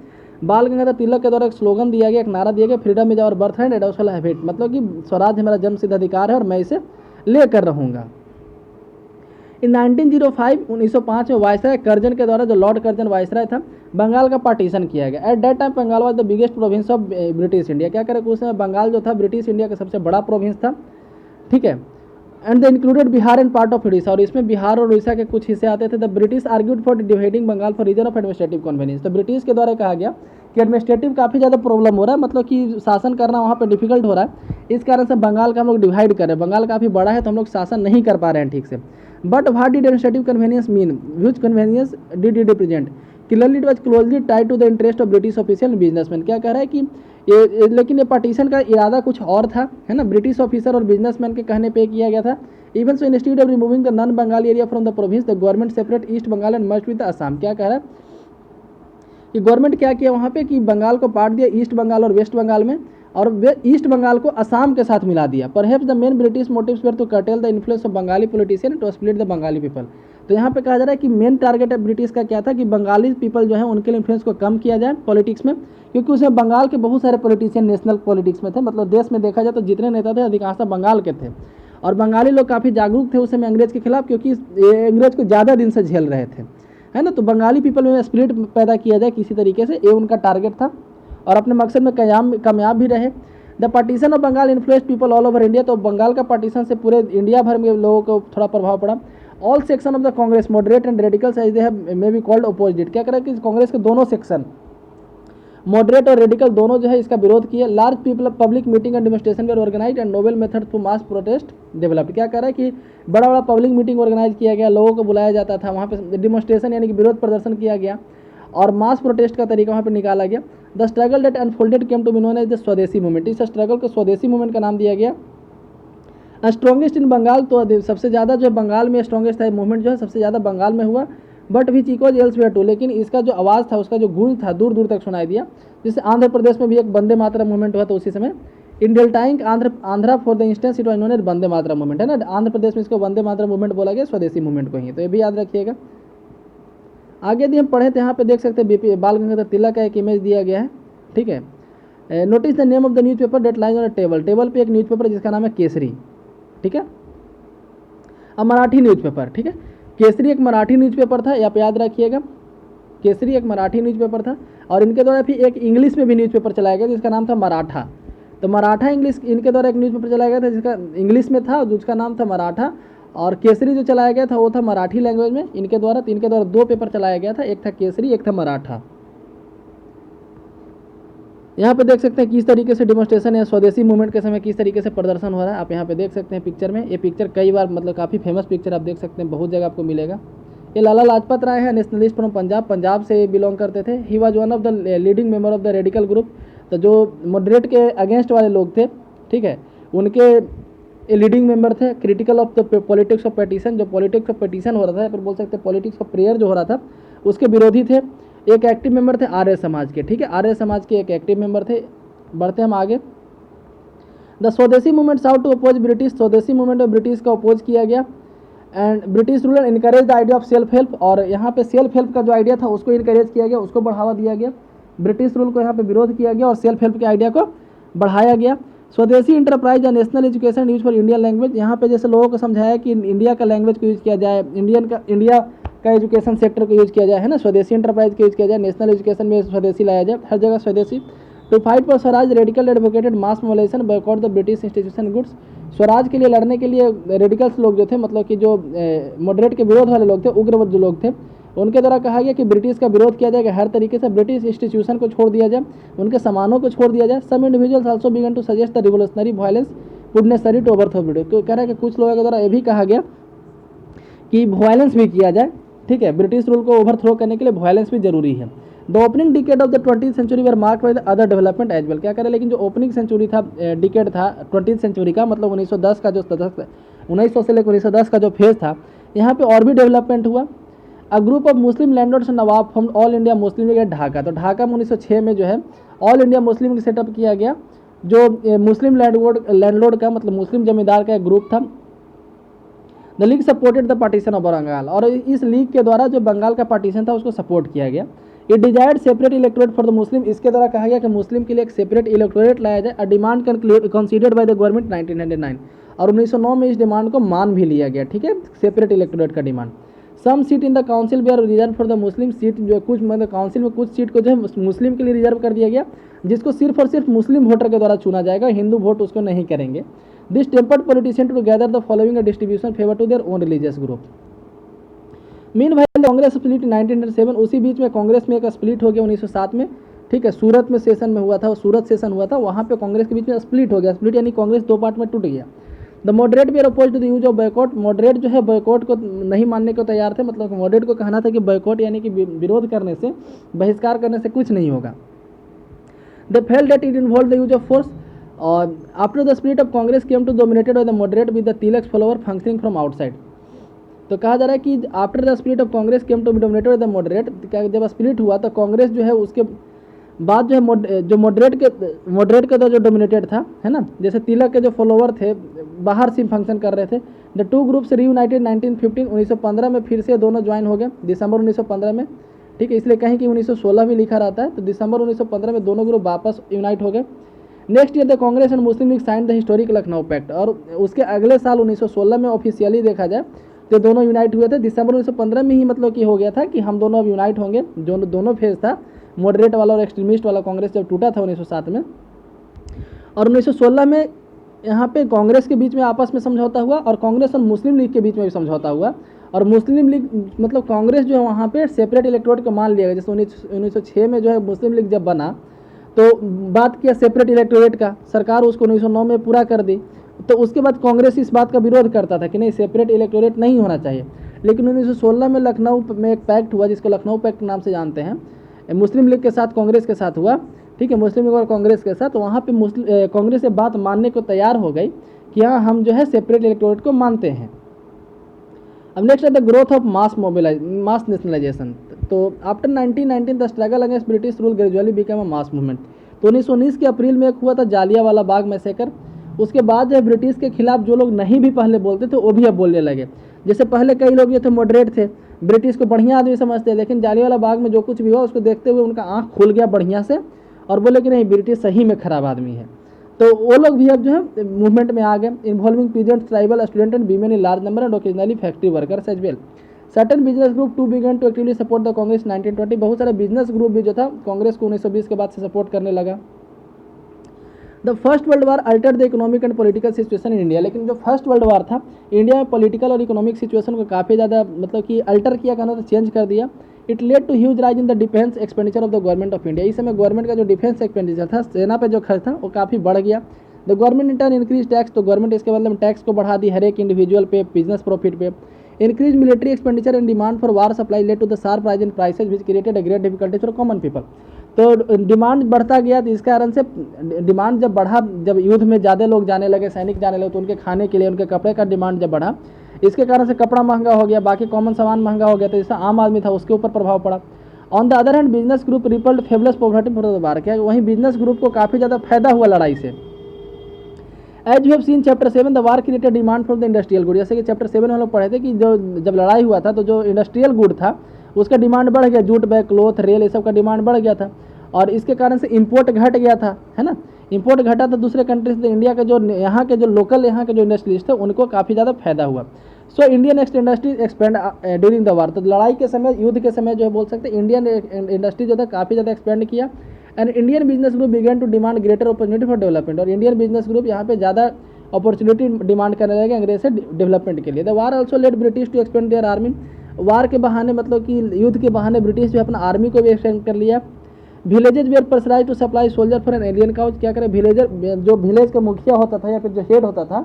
बाल गंगाधर तिलक के द्वारा एक स्लोगन दिया गया, एक नारा दिया गया, freedom is our birth and also have it, मतलब कि स्वराज हमारा जन्मसिद्ध अधिकार है और मैं इसे लेकर रहूँगा। इन 1905 में वायसराय कर्जन के द्वारा, जो लॉर्ड कर्जन वायसराय था, बंगाल का पार्टीशन किया गया। At that time Bengal was the biggest province of British India. क्या करें, उस समय बंगाल जो था ब्रिटिश इंडिया का सबसे बड़ा प्रोविंस था, ठीक है। And the included Bihar and part of Orissa, और इसमें बिहार और उड़ीसा के कुछ हिस्से आते थे। The British argued for dividing Bengal for reason of administrative convenience. तो ब्रिटिश के द्वारा कहा गया कि एडमिनिस्ट्रेटिव काफ़ी ज़्यादा प्रॉब्लम हो रहा है, मतलब कि शासन करना वहाँ पर डिफिकल्ट हो रहा है, इस कारण से बंगाल का हम लोग डिवाइड कर रहे हैं। बंगाल काफ़ी बड़ा है तो हम लोग शासन नहीं कर पा रहे हैं ठीक से। But what did administrative convenience mean, which convenience did it represent, clearly it was closely tied to the interest of British official and businessman. क्या कह रहा है कि लेकिन ये पार्टीशन का इरादा कुछ और था, है ना। ब्रिटिश ऑफिसर और बिजनेसमैन के कहने पे किया गया था। Even so instead of removing the non Bengali area from the province the government separate East Bengal and merge with Assam. क्या कह रहा है कि गवर्नमेंट क्या किया वहाँ पे कि बंगाल को बांट दिया ईस्ट बंगाल और वेस्ट बंगाल में, और वे ईस्ट बंगाल को असम के साथ मिला दिया। Perhaps the main British motives were to curtail the influence of Bengali politician to split the Bengali people. तो यहाँ पे कहा जा रहा है कि मेन टारगेट है ब्रिटिश का क्या था कि बंगाली पीपल जो है उनके इन्फ्लुएंस को कम किया जाए पॉलिटिक्स में, क्योंकि उसमें बंगाल के बहुत सारे पॉलिटिशियन नेशनल पॉलिटिक्स में थे, मतलब देश में देखा जाए तो जितने नेता थे अधिकांशतः बंगाल के थे, और बंगाली लोग काफ़ी जागरूक थे उस समय अंग्रेज के खिलाफ, क्योंकि अंग्रेज को ज़्यादा दिन से झेल रहे थे, है ना। तो बंगाली पीपल में स्प्लिट पैदा किया जाए किसी तरीके से, ये उनका टारगेट था और अपने मकसद में कामयाब भी रहे। The partition of Bengal influence people all over India. तो बंगाल का पार्टीशन से पूरे इंडिया भर में लोगों को थोड़ा प्रभाव पड़ा। All section of the Congress moderate and radicals as they have may be called opposite. क्या करें कि कांग्रेस के दोनों सेक्शन मॉडरेट और रेडिकल दोनों जो है इसका विरोध किया। Large people public meeting and demonstration were organise and novel method to mass protest developed. क्या कह रहा है कि बड़ा बड़ा पब्लिक मीटिंग ऑर्गेनाइज किया गया, लोगों को बुलाया जाता था, वहाँ पे डिमोन्स्ट्रेशन यानी कि विरोध प्रदर्शन किया गया और मास प्रोटेस्ट का तरीका वहाँ पे निकाला गया। The struggle that unfolded came to be known as the स्वदेशी मूवमेंट। इस स्ट्रगल को स्वदेशी मूवमेंट का नाम दिया गया। स्ट्रॉन्गेस्ट इन बंगाल, तो सबसे ज़्यादा जो है बंगाल में स्ट्रॉन्गेस्ट है मूवमेंट जो है सबसे ज़्यादा बंगाल में हुआ। But which equal elsewhere too, लेकिन इसका जो आवाज़ था उसका जो गूंज था दूर दूर तक सुनाई दिया। जिससे आंध्र प्रदेश में भी एक वंदे मातरम मूवमेंट हुआ था उसी समय। In deltaic Andhra for the instance it was known as Vande Mataram movement, है ना। आंध्र प्रदेश में इसको वंदे मातरम मूवमेंट बोला गया, स्वदेशी मूवमेंट को ही, तो ये भी याद रखिएगा। आगे यदि हम पढ़े तो यहाँ पे देख सकते हैं बाल गंगाधर तिलक का एक इमेज दिया गया है, ठीक है। Notice the name of the newspaper that lies on table. Table पे एक न्यूज़ पेपर जिसका नाम है केसरी, ठीक है, मराठी न्यूज़पेपर, ठीक है। केसरी एक मराठी न्यूज़पेपर था, आप याद रखिएगा, केसरी एक मराठी न्यूज़पेपर था। और इनके द्वारा फिर एक इंग्लिश में भी न्यूज़पेपर चलाया गया जिसका नाम था मराठा। तो मराठा इंग्लिश इनके द्वारा एक न्यूज़पेपर चलाया गया था जिसका इंग्लिश में था, जिसका नाम था मराठा। और केसरी जो चलाया गया था वो था मराठी लैंग्वेज में इनके द्वारा। तो इनके द्वारा दो पेपर चलाया गया था, एक था केसरी एक था मराठा। यहाँ पे देख सकते हैं किस तरीके से डिमोन्स्ट्रेशन है स्वदेशी मूवमेंट के समय किस तरीके से प्रदर्शन हो रहा है। आप यहाँ पे देख सकते हैं पिक्चर में, ये पिक्चर कई बार मतलब काफ़ी फेमस पिक्चर आप देख सकते हैं, बहुत जगह आपको मिलेगा। ये लाला लाजपत राय है, नेशनलिस्ट फ्रॉम पंजाब, पंजाब से बिलोंग करते थे। He was one of the leading member of the radical group. तो जो मॉडरेट के अगेंस्ट वाले लोग थे, ठीक है, उनके लीडिंग मेंबर थे। Critical of the politics of petition, जो पॉलिटिक्स ऑफ पेटिशन हो रहा था, फिर बोल सकते हैं पॉलिटिक्स ऑफ प्रेयर जो हो रहा था उसके विरोधी थे। एक एक्टिव मेंबर थे आर्य समाज के, ठीक है, आर्य समाज के एक एक्टिव मेंबर थे। बढ़ते हम आगे। द स्वदेशी movement sought to oppose British. Swadeshi movement में ब्रिटिश का अपोज किया गया। And British ruler encourage the idea of self help. और यहाँ पे सेल्फ हेल्प का जो आइडिया था उसको इनकरेज किया गया, उसको बढ़ावा दिया गया। ब्रिटिश रूल को यहाँ पे विरोध किया गया और सेल्फ हेल्प के आइडिया को बढ़ाया गया। स्वदेशी इंटरप्राइज या national education use for Indian language. यहाँ पे जैसे लोगों को समझाया कि इंडिया का लैंग्वेज को यूज़ किया जाए, इंडिया का एजुकेशन सेक्टर को यूज़ किया जाए, है ना। स्वदेशी इंटरप्राइज को यूज़ किया जाए, नेशनल एजुकेशन में स्वदेशी लाया जाए, हर जगह swadeshi. To fight for swaraj radical advocated mass mobilisation boycott the British institution goods. Swaraj के लिए लड़ने के लिए रेडिकल्स लोग जो थे, मतलब कि जो मॉडरेट के विरोध वाले लोग थे, उग्र जो लोग थे, उनके द्वारा कहा गया कि ब्रिटिश का विरोध किया जाएगा हर तरीके से, ब्रिटिश इंस्टीट्यूशन को छोड़ दिया जाए, उनके सामानों को छोड़ दिया जाए। Some individuals also began to suggest the revolutionary violence would necessary to overthrow British. तो कह रहा है कि कुछ लोगों के द्वारा ये भी कहा गया कि वायलेंस भी किया जाए, ठीक है, ब्रिटिश रूल को ओवरथ्रो करने के लिए वायलेंस भी जरूरी है। The opening decade of the 20th century were marked by the other development as well. क्या करें, लेकिन जो ओपनिंग सेंचुरी था, डिकेड था 20th सेंचुरी का, मतलब 1910 का जो 1900 से लेकर 1910 का जो फेज था, यहाँ पे और भी डेवलपमेंट हुआ। A group of Muslim landlords nawab from all India Muslim League at Dhaka. तो ढाका में 1906 में जो है all India Muslim League set up किया गया, जो मुस्लिम लैंडलॉर्ड का मतलब मुस्लिम जमींदार का एक ग्रुप था। The league supported the partition of Bengal. और इस लीग के द्वारा जो बंगाल का पार्टीशन था उसको सपोर्ट किया गया। It desired separate electorate for the मुस्लिम। इसके द्वारा कहा गया कि मुस्लिम के लिए एक सेपरेट इलेक्टोरेट लाया जाए। A demand considered bye the government 1909। और 1909 में इस डिमांड को मान भी लिया गया, ठीक है, सेपरेट इलेक्टोरेट का demand. Some seat in the council were reserve for the Muslim. Seat जो कुछ मतलब काउंसिल में कुछ सीट को जो है मुस्लिम के लिए रिजर्व कर दिया गया, जिसको सिर्फ और सिर्फ मुस्लिम वोटर के द्वारा चुना जाएगा, हिंदू वोट उसको नहीं करेंगे। This tempered politician to gather the following distribution favour to their own religious group. Mean भाई कांग्रेस स्प्लिट 1907। उसी बीच में कांग्रेस में एक स्प्लिट हो गया 1907 में, ठीक है, सूरत में सेशन में हुआ था, सूरत सेशन हुआ था, वहाँ पे कांग्रेस के बीच में स्प्लिट हो गया। स्प्लिट यानी कांग्रेस दो पार्ट में टूट गया। The moderate were oppose to the use of boycott. Moderate जो है बॉयकॉट को नहीं मानने को तैयार थे, मतलब मॉडरेट को कहना था कि बॉयकॉट यानी कि विरोध करने से, बहिष्कार करने से कुछ नहीं होगा। They felt that it involve the use of force. और after the spirit of Congress came to dominated by the moderate with the Tilak follower functioning from outside. तो कहा जा रहा है कि after the spirit of Congress came to be dominated by the moderate, क्या जब spirit हुआ तो कांग्रेस जो है उसके बाद जो है जो मॉडरेट का जो डोमिनेटेड था, है ना, जैसे तिलक के जो फॉलोअर थे बाहर से फंक्शन कर रहे थे। द टू ग्रुप्स रीयूनाइटेड 1915, 1915 में फिर से दोनों ज्वाइन हो गए, दिसंबर 1915 में, ठीक है, इसलिए कहीं कि 1916 भी लिखा रहता है, तो दिसंबर 1915 में दोनों ग्रुप वापस यूनाइट हो गए। Next year the Congress and Muslim League sign the historic Lucknow pact, और उसके अगले साल 1916 में ऑफिशियली देखा जाए तो दोनों यूनाइट हुए थे। दिसंबर 1915 में ही मतलब कि हो गया था कि हम दोनों अब यूनाइट होंगे। जो दोनों फेज था, मॉडरेट वाला और एक्सट्रीमिस्ट वाला, कांग्रेस जब टूटा था 1907 में, और 1916 में यहाँ पे कांग्रेस के बीच में आपस में समझौता हुआ और कांग्रेस और मुस्लिम लीग के बीच में भी समझौता हुआ। और मुस्लिम लीग मतलब कांग्रेस जो है वहाँ पे सेपरेट इलेक्टोरेट को मान लिया गया। जैसे 1906 में जो है मुस्लिम लीग जब बना तो बात किया सेपरेट इलेक्टोरेट का, सरकार उसको 1909 में पूरा कर दी। तो उसके बाद कांग्रेस इस बात का विरोध करता था कि नहीं, सेपरेट इलेक्टोरेट नहीं होना चाहिए। लेकिन 1916 में लखनऊ में एक पैक्ट हुआ जिसको लखनऊ पैक्ट नाम से जानते हैं, मुस्लिम लीग के साथ कांग्रेस के साथ हुआ, ठीक है, मुस्लिम लीग और कांग्रेस के साथ। तो वहाँ पे कांग्रेस से बात मानने को तैयार हो गई कि हाँ हम जो है सेपरेट इलेक्टोरेट को मानते हैं। अब नेक्स्ट है the growth of mass nationalisation. तो after 1919 the struggle against British rule gradually become a mass movement. तो 1919 के अप्रैल में एक हुआ था जालियांवाला बाग मैसेकर। उसके बाद जो ब्रिटिश के खिलाफ जो लोग नहीं भी पहले बोलते थे वो भी अब बोलने लगे। जैसे पहले कई लोग जो थे मॉडरेट थे, ब्रिटिश को बढ़िया आदमी समझते, लेकिन जालियांवाला बाग में जो कुछ भी हुआ उसको देखते हुए उनका आँख खुल गया बढ़िया से और बोले कि नहीं, ब्रिटिश सही में खराब आदमी है। तो वो लोग भी अब जो है मूवमेंट में आ गए। Involving peasants, tribal, student and women in large number and occasionally factory workers as well. Certain business group too began to actively support the Congress 1920। बहुत सारे बिजनेस ग्रुप भी जो था कांग्रेस को 1920 के बाद से सपोर्ट करने लगा। The first world war Altered the economic and political situation in India. लेकिन जो फर्स्ट वर्ल्ड वार था इंडिया में पॉलिटिकल और इकोनॉमिक सिचुएशन को काफ़ी ज़्यादा मतलब कि अल्टर किया, कहना तो चेंज कर दिया। It led to huge rise in the defence expenditure of the government of India. इस समय गवर्नमेंट का जो डिफेंस एक्सपेंडिचर था, सेना पे जो खर्च था वो काफ़ी बढ़ गया। The government in turn increase tax. तो गवर्नमेंट इसके बदले टैक्स को बढ़ा दी हर एक इंडिविजुअल पे, बिजनेस प्रॉफिट पे। Increase military expenditure and demand for war supply led to the sharp rise in prices which created a great difficulties for common people. तो demand बढ़ता गया, तो इस कारण से डिमांड जब बढ़ा, जब युद्ध में ज़्यादा लोग जाने लगे, सैनिक जाने लगे, तो उनके खाने के लिए, उनके कपड़े का डिमांड जब बढ़ा, इसके कारण से कपड़ा महंगा हो गया, बाकी कॉमन सामान महंगा हो गया। तो जैसा आम आदमी था उसके ऊपर प्रभाव पड़ा। On the other hand business group rippled fabless poverty for the war. क्या वहीं बिजनेस ग्रुप को काफ़ी ज़्यादा फायदा हुआ लड़ाई से। As you have seen chapter 7 the war created demand for the industrial good. जैसे कि चैप्टर 7 में हम लोग पढ़े थे कि जो जब लड़ाई हुआ था तो जो इंडस्ट्रियल गुड था उसका डिमांड बढ़ गया, जूट बैग, क्लोथ, रेल, ये सब का डिमांड बढ़ गया था और इसके कारण से इंपोर्ट घट गया था, है ना। इंपोर्ट घटा तो दूसरे कंट्री से इंडिया के जो यहाँ के जो लोकल यहाँ के जो इंडस्ट्रीज थे उनको काफ़ी ज़्यादा फायदा हुआ। So Indian industry expand during the war. तो लड़ाई के समय, युद्ध के समय जो है बोल सकते हैं इंडियन इंडस्ट्री जो था काफ़ी ज़्यादा एक्सपेंड किया। And Indian business group began to demand greater opportunity for development. और इंडियन बिजनेस ग्रुप यहाँ पे ज़्यादा अपॉर्चुनिटी डिमांड करने लगे अंग्रेज से डेवलपमेंट के लिए। The war also let British to expand their army. War के बहाने मतलब कि युद्ध के बहाने ब्रिटिश जो अपना आर्मी को भी एक्सपेंड कर लिया। Villages were pressurise to supply soldier for an alien cause. क्या करे, विलेजर जो विलेज का मुखिया होता था या फिर जो हेड होता था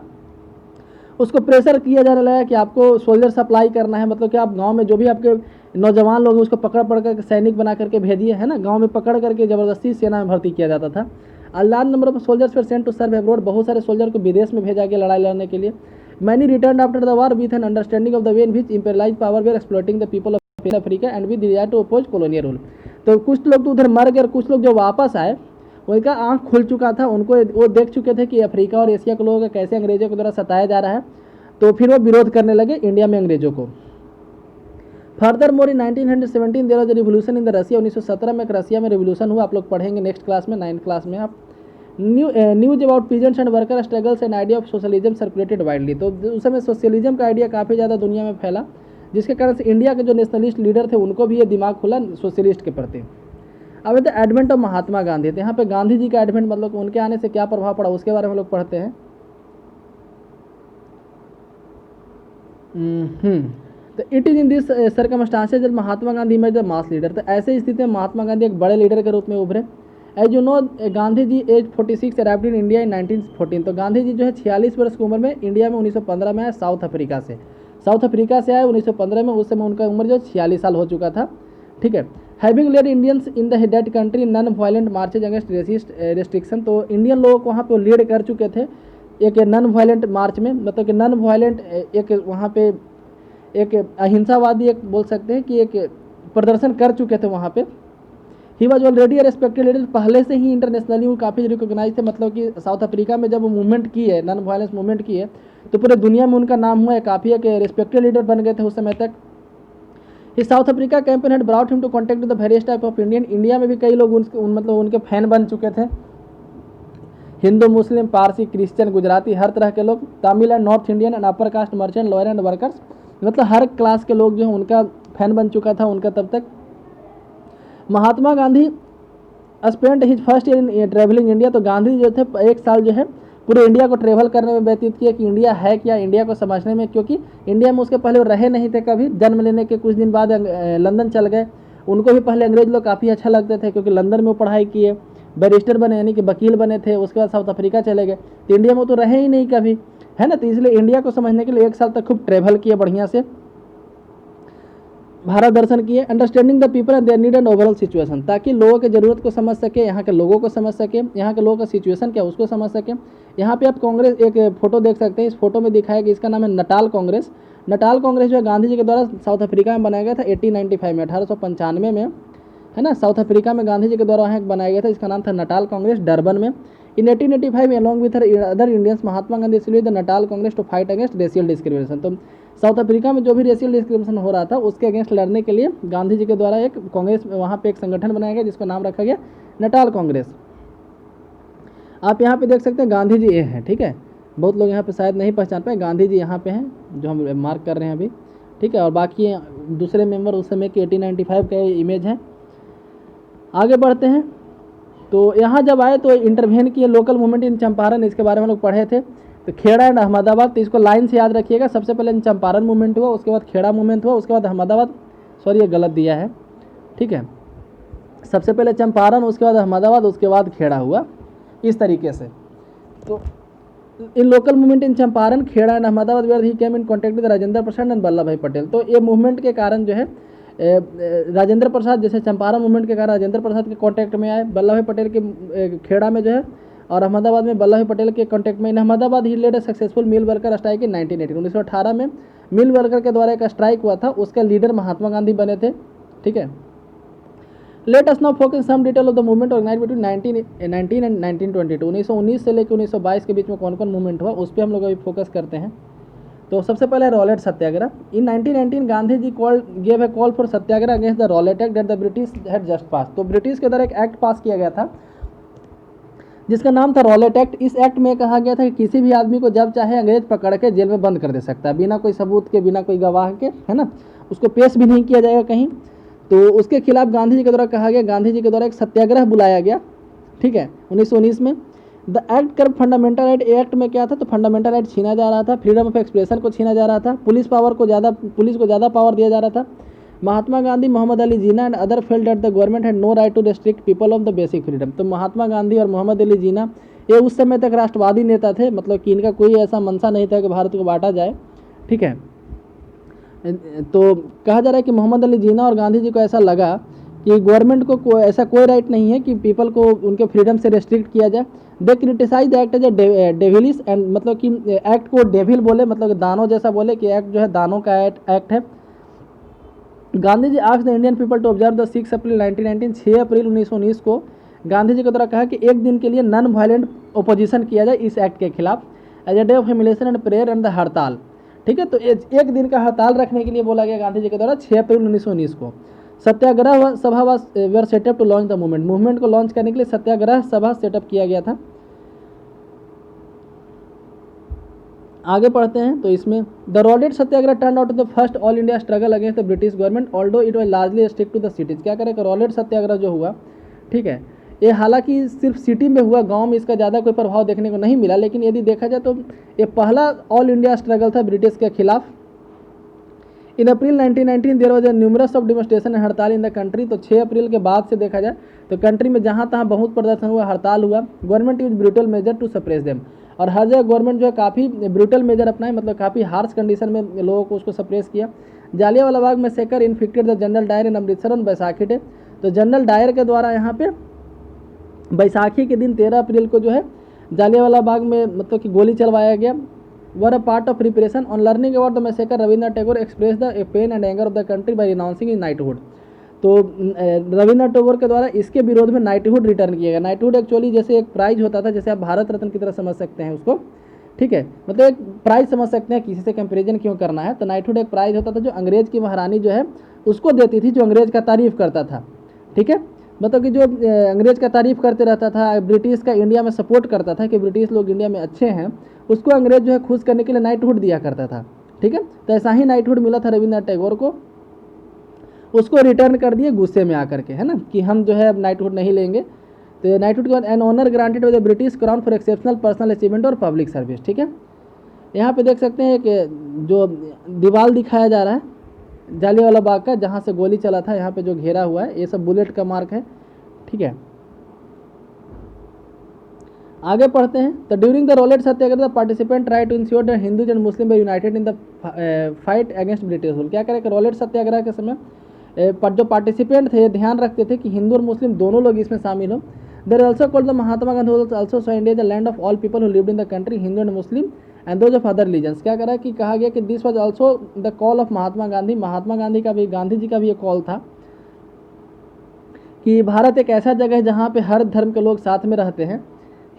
उसको प्रेशर किया जाने लगा कि आपको सोल्जर सप्लाई करना है। मतलब कि आप गांव में जो भी आपके नौजवान लोग हैं उसको पकड़ कर सैनिक बना करके भेजिए, है ना। गांव में पकड़ करके ज़बरदस्ती सेना में भर्ती किया जाता था। A large number of soldiers were sent to serve abroad. बहुत सारे सोल्जर को विदेश में भेजा गया लड़ाई लड़ने के लिए। Many return after the war with an understanding of the way in which imperialise power were exploiting the people of Africa and with desire to oppose colonial rule. तो कुछ लोग तो उधर मर गए और कुछ लोग जो वापस आए उनका आँख खुल चुका था, उनको वो देख चुके थे कि अफ्रीका और एशिया के लोगों को कैसे अंग्रेजों के द्वारा सताया जा रहा है। तो फिर वो विरोध करने लगे इंडिया में अंग्रेजों को। Furthermore in 1917 there was a revolution in the Russia. 1917 में एक रसिया में रिवोल्यूशन हुआ। आप लोग पढ़ेंगे नेक्स्ट क्लास में, 9th क्लास में आप। News about peasants and worker struggles and idea of socialism circulated widely. तो उस समय सोशलिज्म का आइडिया काफ़ी ज़्यादा दुनिया में फैला, जिसके कारण से इंडिया के जो नेशनलिस्ट लीडर थे उनको भी ये दिमाग खुला सोशलिस्ट के प्रति। अब the advent of Mahatma Gandhi. तो यहाँ पे गांधी जी का एडवेंट मतलब उनके आने से क्या प्रभाव पड़ा उसके बारे में हम लोग पढ़ते हैं। तो it is in this circumstances जब महात्मा गांधी में द मास लीडर। तो ऐसे स्थिति में महात्मा गांधी एक बड़े लीडर के रूप में उभरे। As you know Gandhi ji aged 46 arrived in India in 1914। तो गांधी जी जो है 46 वर्ष की उम्र में इंडिया में 1915 में आए साउथ अफ्रीका से आए 1915 में। उस समय उनका उम्र जो 46 साल हो चुका था, ठीक है। Having led Indians in the that country non violent marches against racist restriction, तो इंडियन लोगों को वहाँ पे लीड कर चुके थे एक नॉन वायलेंट मार्च में, मतलब कि नॉन वायलेंट एक वहाँ पे एक अहिंसावादी एक बोल सकते हैं कि एक प्रदर्शन कर चुके थे वहाँ पे। He was already respected leader, पहले से ही इंटरनेशनली वो काफ़ी रिकोगनाइज थे, मतलब कि साउथ अफ्रीका में जब वो मूवमेंट की है, नॉन वायलेंस मूवमेंट की है, तो पूरे दुनिया में उनका नाम हुआ है, काफ़ी एक रेस्पेक्टेड लीडर बन गए थे उस समय तक। He South Africa campaign had brought him to contact the various type of Indian, India में भी कई लोग मतलब उनके फैन बन चुके थे, हिंदू, मुस्लिम, पारसी, क्रिश्चियन, गुजराती, हर तरह के लोग, Tamil and north Indian and upper caste, merchant, lawyer and workers, मतलब हर क्लास के लोग जो है उनका फैन बन चुका था उनका तब तक। Mahatma Gandhi spent his first year in travelling India, तो गांधी जो थे एक साल जो है पूरे इंडिया को ट्रेवल करने में व्यतीत किया कि इंडिया है क्या, इंडिया को समझने में, क्योंकि इंडिया में उसके पहले वो रहे नहीं थे कभी, जन्म लेने के कुछ दिन बाद लंदन चल गए। उनको भी पहले अंग्रेज लोग काफ़ी अच्छा लगते थे क्योंकि लंदन में वो पढ़ाई किए, बैरिस्टर बने यानी कि वकील बने थे, उसके बाद साउथ अफ्रीका चले गए, तो इंडिया में तो रहे ही नहीं कभी, है ना, तो इसलिए इंडिया को समझने के लिए एक साल तक खूब ट्रेवल किए बढ़िया से, भारत दर्शन किए। Understanding the people and their need and overall situation, ताकि लोगों की ज़रूरत को समझ सके, यहाँ के लोगों को समझ सके, यहाँ के लोगों का सिचुएशन क्या उसको समझ सके। यहाँ पे आप कांग्रेस एक फोटो देख सकते हैं, इस फोटो में दिखाया कि इसका नाम है नटाल कांग्रेस। नटाल कांग्रेस जो है गांधी जी के द्वारा साउथ अफ्रीका में बनाया गया था 1895 में, 1895 में, है ना, साउथ अफ्रीका में गांधी जी के द्वारा वहाँ बनाया गया था, इसका नाम था नटाल कांग्रेस, डरबन में। In 1885 along with other Indians Mahatma Gandhi established the Natal Congress to fight against racial discrimination, तो साउथ अफ्रीका में जो भी रेशियल डिस्क्रिमिनेशन हो रहा था उसके अगेंस्ट लड़ने के लिए गांधी जी के द्वारा एक कांग्रेस वहाँ पे एक संगठन बनाया गया जिसको नाम रखा गया नटाल कांग्रेस। आप यहाँ पे देख सकते हैं गांधी जी ये हैं, ठीक है, बहुत लोग यहाँ पे शायद नहीं पहचान पाए, गांधी जी यहाँ पे हैं जो हम मार्क कर रहे हैं अभी, ठीक है, और बाकी दूसरे मेंबर उस समय के 1895 का इमेज है। आगे बढ़ते हैं, तो यहाँ जब आए तो इंटरवेन किए लोकल मूवमेंट इन चंपारण, इसके बारे में लोग पढ़े थे, तो खेड़ा एंड अहमदाबाद, तो इसको लाइन से याद रखिएगा, सबसे पहले चंपारण मूवमेंट हुआ, उसके बाद खेड़ा मूवमेंट हुआ, उसके बाद अहमदाबाद, सॉरी ये गलत दिया है, ठीक है, सबसे पहले चंपारण, उसके बाद अहमदाबाद, उसके बाद खेड़ा हुआ, इस तरीके से। तो in local movement in Champaran, Kheda and Ahmedabad where he came in contact with Rajendra Prasad and Vallabh Bhai Patel, तो ये मूवमेंट के कारण जो है राजेंद्र प्रसाद, जैसे चंपारण मूवमेंट के कारण राजेंद्र प्रसाद के कांटेक्ट में आए, वल्लभ भाई पटेल के खेड़ा में जो है, और अहमदाबाद में वल्लभ भाई पटेल के कांटेक्ट में। In Ahmedabad he led a successful mill worker strike in 1918, 1918 में मिल वर्कर के द्वारा एक स्ट्राइक हुआ था, उसका लीडर महात्मा गांधी बने थे, ठीक है। Let us now focus some detail of the movement organised between 1919 and 1922, 1919 से लेकर 1922 के बीच में कौन कौन मूवमेंट हुआ उस पर हम लोग अभी फोकस करते हैं। तो सबसे पहले Rowlatt satyagraha. In 1919 Gandhi ji gave a call for satyagraha against the Rowlatt act that the British had just pass, तो ब्रिटिश के द्वारा एक एक्ट पास किया गया था जिसका नाम था रॉलेट एक्ट। इस एक्ट में कहा गया था कि किसी भी आदमी को जब चाहे अंग्रेज पकड़ के जेल में बंद कर दे सकता है, बिना कोई सबूत के, बिना कोई गवाह के, है ना, उसको पेश भी नहीं किया जाएगा कहीं। तो उसके खिलाफ गांधी जी के द्वारा कहा गया, गांधी जी के द्वारा एक सत्याग्रह बुलाया गया, ठीक है, 1919 में। द एक्ट कर फंडामेंटल राइट, एक्ट में क्या था, तो फंडामेंटल राइट छीना जा रहा था, फ्रीडम ऑफ एक्सप्रेशन को छीना जा रहा था, पुलिस को ज़्यादा पावर दिया जा रहा था। Mahatma Gandhi, Mohammad Ali Jinnah and other felt that the government had no right to restrict people of the basic freedom, तो महात्मा गांधी और मोहम्मद अली जिन्ना ये उस समय तक राष्ट्रवादी नेता थे, मतलब कि इनका कोई ऐसा मंशा नहीं था कि भारत को बांटा जाए, ठीक है। तो कहा जा रहा है कि मोहम्मद अली जिन्ना और गांधी जी को ऐसा लगा कि गवर्नमेंट को ऐसा कोई राइट नहीं है कि पीपल को उनके फ्रीडम से रेस्ट्रिक्ट किया जाए। They criticise the act as a devilish and, मतलब कि एक्ट को डेविल बोले, मतलब दानों जैसा बोले कि एक्ट जो है दानों का एक्ट है। Gandhi ji asked the Indian people to observe the 6 April 1919, 6 April 1919 को गांधी जी के द्वारा कहा कि एक दिन के लिए नॉन वायलेंट ओपोजिशन किया जाए इस एक्ट के खिलाफ, as a day of humiliation and prayer and the hartal, ठीक है। तो एक दिन का हड़ताल रखने के लिए बोला गया गांधी जी के द्वारा 6 अप्रैल 1919 को। Satyagraha Sabha were set up to launch the movement, movement को लॉन्च करने के लिए सत्याग्रह सभा सेटअप किया गया था। आगे पढ़ते हैं, तो इसमें the Rowlatt Satyagraha turn out the first all India struggle against the British government although it was largely stick to the cities. क्या करें, रॉलेट सत्याग्रह जो हुआ, ठीक है, ये हालांकि सिर्फ सिटी में हुआ, गांव में इसका ज़्यादा कोई प्रभाव देखने को नहीं मिला, लेकिन यदि देखा जाए तो ये पहला ऑल इंडिया स्ट्रगल था ब्रिटिश के खिलाफ। In April 1919 there was a numerous of demonstration and hartal in the country, तो 6 अप्रैल के बाद से देखा जाए तो कंट्री में जहाँ तहाँ बहुत प्रदर्शन हुआ, हड़ताल हुआ। Government use brutal measure to suppress them, और हर जगह गवर्नमेंट जो है काफ़ी ब्रूटल मेजर अपनाए, मतलब काफ़ी हार्श कंडीशन में लोगों को उसको सप्रेस किया। जालियांवाला बाग में massacre inflicted the general Dyer in Amritsar on Baisakhi day, तो जनरल डायर के द्वारा यहाँ पे बैसाखी के दिन 13 अप्रैल को जो है जालियांवाला बाग में मतलब कि गोली चलवाया गया। Were a part of preparation on learning about the massacre Rabindranath Tagore express the pain and anger of the country by renouncing in knighthood. तो रविंद्रनाथ टैगोर के द्वारा इसके विरोध में नाइटहुड रिटर्न किया गया। नाइटहुड एक्चुअली जैसे एक प्राइज होता था, जैसे आप भारत रत्न की तरह समझ सकते हैं उसको, ठीक है, मतलब एक प्राइज समझ सकते हैं, किसी से कंपेरिजन क्यों करना है। तो नाइटहुड एक प्राइज होता था जो अंग्रेज की महारानी जो है उसको देती थी, जो अंग्रेज का तारीफ करता था, ठीक है, मतलब कि जो अंग्रेज का तारीफ करते रहता था, ब्रिटिश का इंडिया में सपोर्ट करता था कि ब्रिटिश लोग इंडिया में अच्छे हैं, उसको अंग्रेज जो है खुश करने के लिए नाइटहुड दिया करता था, ठीक है। तो ऐसा ही नाइटहुड मिला था रविंद्रनाथ टैगोर को, उसको रिटर्न कर दिए गुस्से में आकर के, है ना, कि हम जो है अब नाइटहुड नहीं लेंगे। तो नाइटहुड के बाद an honour granted by the British crown for exceptional personal achievement और पब्लिक सर्विस, ठीक है। यहाँ पे देख सकते हैं कि जो दीवार दिखाया जा रहा है जालियांवाला बाग का, जहाँ से गोली चला था, यहाँ पे जो घेरा हुआ है ये सब बुलेट का मार्क है, ठीक है। आगे पढ़ते हैं। तो during the Rowlatt Satyagraha the participant try to ensure the Hindus and Muslim were united in the fight against British rule. क्या करें कि रोलेट सत्याग्रह के समय पर जो पार्टिसिपेंट थे ध्यान रखते थे कि हिंदू और मुस्लिम दोनों लोग इसमें शामिल हो। There also called the Mahatma Gandhi also so India the land of all people who lived in the country Hindu and Muslim and those of other religions. क्या करा कि कहा गया कि this was also the call of Mahatma Gandhi. Mahatma Gandhi का भी, गांधी जी का भी एक कॉल था कि भारत एक ऐसा जगह है जहाँ पे हर धर्म के लोग साथ में रहते हैं।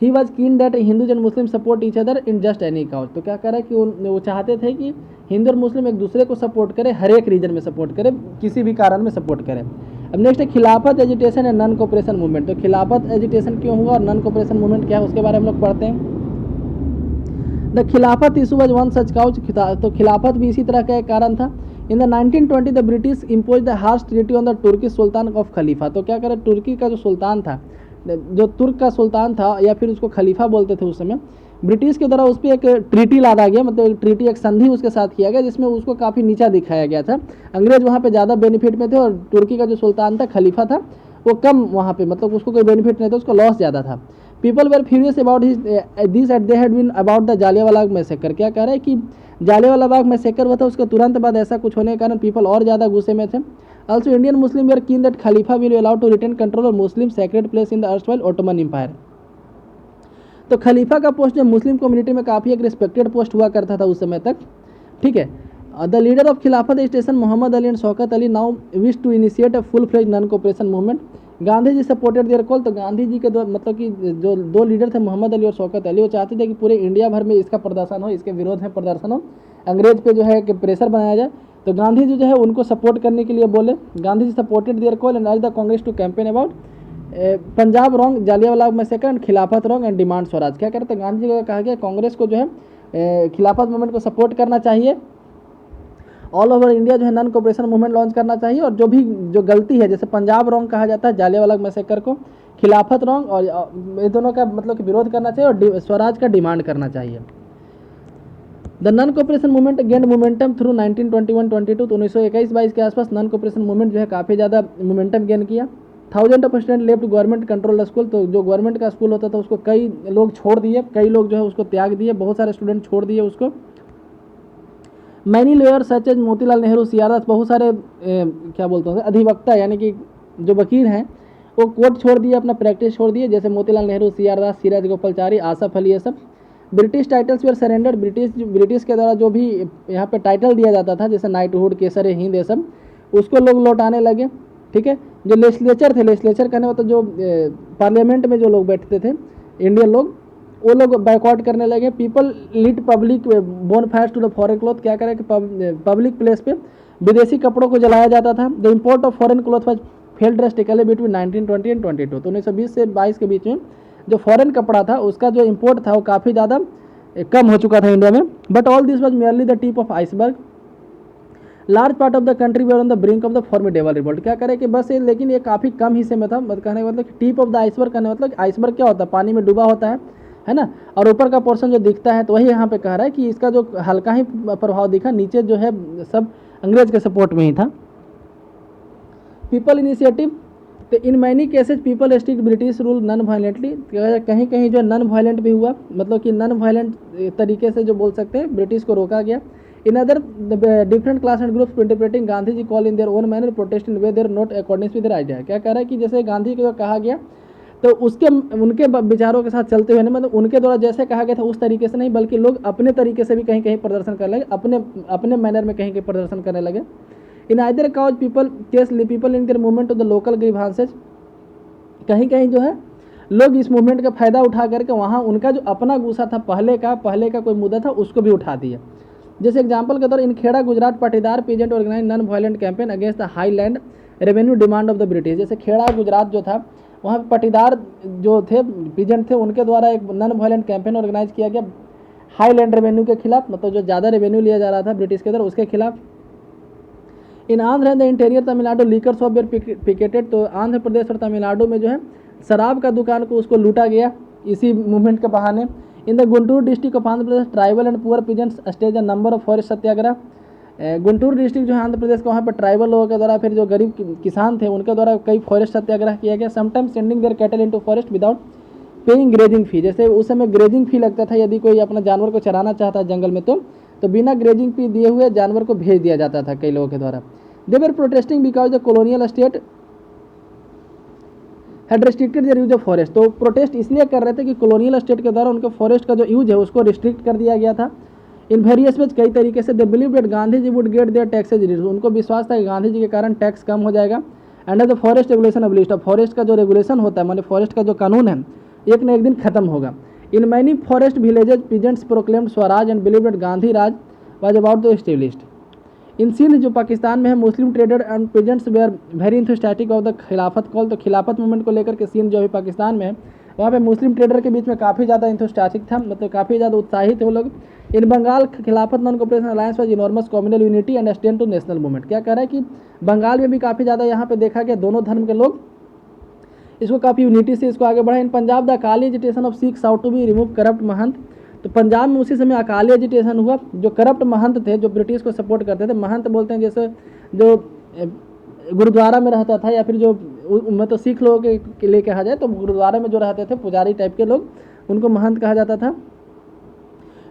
He was keen that Hindus and Muslim support each other in just any cause. तो क्या करा कि वो चाहते थे कि हिंदू और मुस्लिम एक दूसरे को सपोर्ट करे, हर एक रीजन में सपोर्ट करे, किसी भी कारण में सपोर्ट करे। अब नेक्स्ट है खिलाफत agitation and non cooperation movement. तो खिलाफत एजिटेशन क्यों हुआ और नॉन कोऑपरेशन मूवमेंट क्या है उसके बारे में हम लोग पढ़ते हैं। The Khilafat issue was one such cause. तो खिलाफत भी इसी तरह का एक कारण था। In the 1920 the British impose the harsh treaty on the Turkey sultan of खलीफा। तो क्या करे, तुर्की का जो सुल्तान था, जो तुर्क का सुल्तान था या फिर उसको खलीफा बोलते थे उस समय, ब्रिटिश के द्वारा उस पर एक ट्रीटी लादा गया, मतलब एक ट्रीटी, एक संधि उसके साथ किया गया जिसमें उसको काफ़ी नीचा दिखाया गया था। अंग्रेज वहाँ पे ज़्यादा बेनिफिट में थे और तुर्की का जो सुल्तान था, खलीफा था, वो कम वहाँ पे, मतलब उसको कोई बेनिफिट नहीं था, उसको लॉस ज़्यादा था। People were furious about this at they had been about the Jallianwala Bagh massacre. क्या कह रहे हैं कि जालियांवाला बाग मैसेकर हुआ था, उसके तुरंत बाद ऐसा कुछ होने के कारण पीपल और ज़्यादा गुस्से में थे। Also, Indian Muslim were keen that Khalifa will be allowed to retain control of Muslim sacred place in the erstwhile Ottoman Empire. तो खलीफा का पोस्ट जो मुस्लिम कम्युनिटी में काफ़ी एक रिस्पेक्टेड पोस्ट हुआ करता था उस समय तक, ठीक है। The leader of Khilafat station Mohammad Ali and Shaukat Ali now wish to initiate a full fledge non cooperation movement. Gandhi ji supported their call. तो गांधी जी के मतलब कि जो दो लीडर थे मोहम्मद अली और शौकत अली, वो चाहते थे कि पूरे इंडिया भर में इसका प्रदर्शन हो, इसके विरोध में प्रदर्शन हो, अंग्रेज पे जो है कि प्रेशर बनाया जाए। तो गांधी जी जो है उनको सपोर्ट करने के लिए बोले। Gandhi ji supported their call and urged the Congress to campaign about Punjab wrong Jallianwala massacre and Khilafat wrong and demand swaraj. क्या करते हैं, गांधी जी को कहा गया कांग्रेस को जो है खिलाफत मूवमेंट को सपोर्ट करना चाहिए, ऑल ओवर इंडिया जो है नॉन कोऑपरेशन मूवमेंट लॉन्च करना चाहिए, और जो गलती है, जैसे पंजाब रॉन्ग कहा जाता है जालियांवाला मैसेकर को, खिलाफत रॉन्ग, और ये दोनों का मतलब कि विरोध करना चाहिए और स्वराज का डिमांड करना चाहिए। The non cooperation movement gained momentum through 1921-22। तो 1921-22 के आसपास नॉन कोऑपरेशन मूवमेंट जो है काफ़ी ज़्यादा मोमेंटम गेन किया। Thousand of student left government control school. तो जो गवर्नमेंट का स्कूल होता था उसको कई लोग छोड़ दिए, कई लोग जो है उसको त्याग दिए, बहुत सारे स्टूडेंट छोड़ दिए उसको। Many lawyer such as Motilal Nehru, C R Das, बहुत सारे क्या बोलते हैं अधिवक्ता यानी कि जो वकील हैं वो कोर्ट छोड़ दिए, अपना प्रैक्टिस छोड़ दिए, जैसे मोतीलाल नेहरू, सीआरदास, सीराज गोपालचारी, आसफ अली, ये सब। British titles were surrendered. British के द्वारा जो भी यहाँ पे टाइटल दिया जाता था, जैसे नाइटहुड, केसर हिंद, ये सब, उसको लोग लौटाने लगे, ठीक है। जो लेजिस्लेचर थे, लेजिस्लेचर कहने मतलब जो पार्लियामेंट में जो लोग बैठते थे इंडियन लोग, वो लोग बाइकआउट करने लगे। People lead public bonfires to the foreign cloth. क्या करें कि पब्लिक प्लेस पे विदेशी कपड़ों को जलाया जाता था। The import of foreign cloth was fail drastically between 1920 and 22। तो 1920 से 22 के बीच में जो फॉरेन कपड़ा था उसका जो इम्पोर्ट था वो काफ़ी ज़्यादा कम हो चुका था इंडिया में। But all this was merely the tip of iceberg. Large part of the country were on the brink of the formidable revolt. क्या करें कि बस ये, लेकिन ये काफ़ी कम हिस्से में था। कहने का मतलब कि टिप ऑफ द आइसबर्ग, कहने मतलब आइसबर्ग क्या होता है, पानी में डूबा होता है ना, और ऊपर का पोर्शन जो दिखता है, तो वही यहाँ पे कह रहा है कि इसका जो हल्का ही प्रभाव दिखा, नीचे जो है सब अंग्रेज के सपोर्ट में ही था। People initiative. तो in many cases people stick British rule non violently. कहीं कहीं जो नॉन वायलेंट भी हुआ, मतलब कि नॉन वायलेंट तरीके से जो बोल सकते हैं ब्रिटिश को रोका गया। In other different class and groups interpreting Gandhi ji call in their own manner protest in way there not according with their idea. क्या कह रहा है कि जैसे गांधी को जो कहा गया तो उसके उनके विचारों के साथ चलते हुए नहीं, मतलब उनके द्वारा जैसे कहा गया था उस तरीके से नहीं, बल्कि लोग अपने तरीके से भी कहीं कहीं प्रदर्शन करने लगे, अपने अपने मैनर में कहीं कहीं प्रदर्शन करने लगे। In either cause people in their movement to the local grievances, कहीं कहीं जो है लोग इस मूवमेंट का फ़ायदा उठा करके वहाँ उनका जो अपना गुस्सा था पहले का कोई मुद्दा था उसको भी उठा दिया। जैसे एग्जाम्पल के तौर in Kheda Gujarat Patidar peasant organise non violent campaign against the high land revenue demand of the British. जैसे खेड़ा गुजरात जो था वहाँ पे पाटीदार जो थे पीजेंट थे उनके द्वारा एक नॉन वायलेंट कैंपेन ऑर्गेनाइज किया गया हाई लैंड रेवेन्यू के खिलाफ, मतलब जो ज़्यादा रेवेन्यू लिया जा रहा था ब्रिटिश के द्वारा उसके खिलाफ। In Andhra and the interior Tamil Nadu liquor shop were picketed, तो आंध्र प्रदेश और तमिलनाडु में जो है शराब का दुकान को उसको लूटा गया इसी मूवमेंट के बहाने। In the Guntur district of Andhra Pradesh tribal and poor peasants stage a number of forest Satyagraha. Guntur district जो है आंध्र प्रदेश का, वहाँ पर ट्राइबल लोगों के द्वारा फिर जो गरीब किसान थे उनके द्वारा कई फॉरेस्ट सत्याग्रह किया गया। Sometimes sending their cattle into forest without paying grazing fee. जैसे उस समय ग्रेजिंग फी लगता था, यदि कोई अपना जानवर को चराना चाहता है जंगल में तो बिना ग्रेजिंग फी दिए हुए जानवर को भेज दिया जाता था कई लोगों के द्वारा। They were protesting because the colonial state had restricted their use of forest. तो प्रोटेस्ट इसलिए कर रहे थे कि कॉलोनियल स्टेट के द्वारा उनके फॉरेस्ट का जो यूज है उसको रिस्ट्रिक्ट कर दिया गया था इन वेरियस वेज, कई तरीके से। They believe that Gandhi ji would get their taxes reduced, उनको विश्वास था कि गांधी जी के कारण टैक्स कम हो जाएगा। Under the forest regulation abolished, forest का जो रेगुलेशन होता है माने फॉरेस्ट का जो कानून है एक न एक दिन खत्म होगा। In many forest villages peasants proclaimed swaraj and believe that Gandhi Raj was about to established. In Sindh जो पाकिस्तान में है Muslim trader and peasants were very enthusiastic of the Khilafat call, तो खिलाफत मूवमेंट को लेकर के सिंध जो अभी पाकिस्तान में है वहाँ पे मुस्लिम ट्रेडर के बीच में काफ़ी ज़्यादा इंथुस्टैटिक था, मतलब काफ़ी ज़्यादा उत्साहित थे वो लोग। In Bengal Khilafat non cooperation alliance was enormous communal unity and stand to national movement. क्या कह रहा है कि बंगाल में भी काफ़ी ज़्यादा यहाँ पे देखा गया दोनों धर्म के लोग इसको काफ़ी यूनिटी से इसको आगे बढ़ा। In Punjab the Akali agitation of Sikh sought to be remove corrupt mahant, तो पंजाब में उसी समय अकाली एजिटेशन हुआ, जो करप्ट महंत थे जो ब्रिटिश को सपोर्ट करते थे, महंत बोलते हैं जैसे जो गुरुद्वारा में रहता था या फिर जो मतलब सिख लोगों के लिए कहा जाए तो गुरुद्वारा में जो रहते थे पुजारी टाइप के लोग उनको महंत कहा जाता था,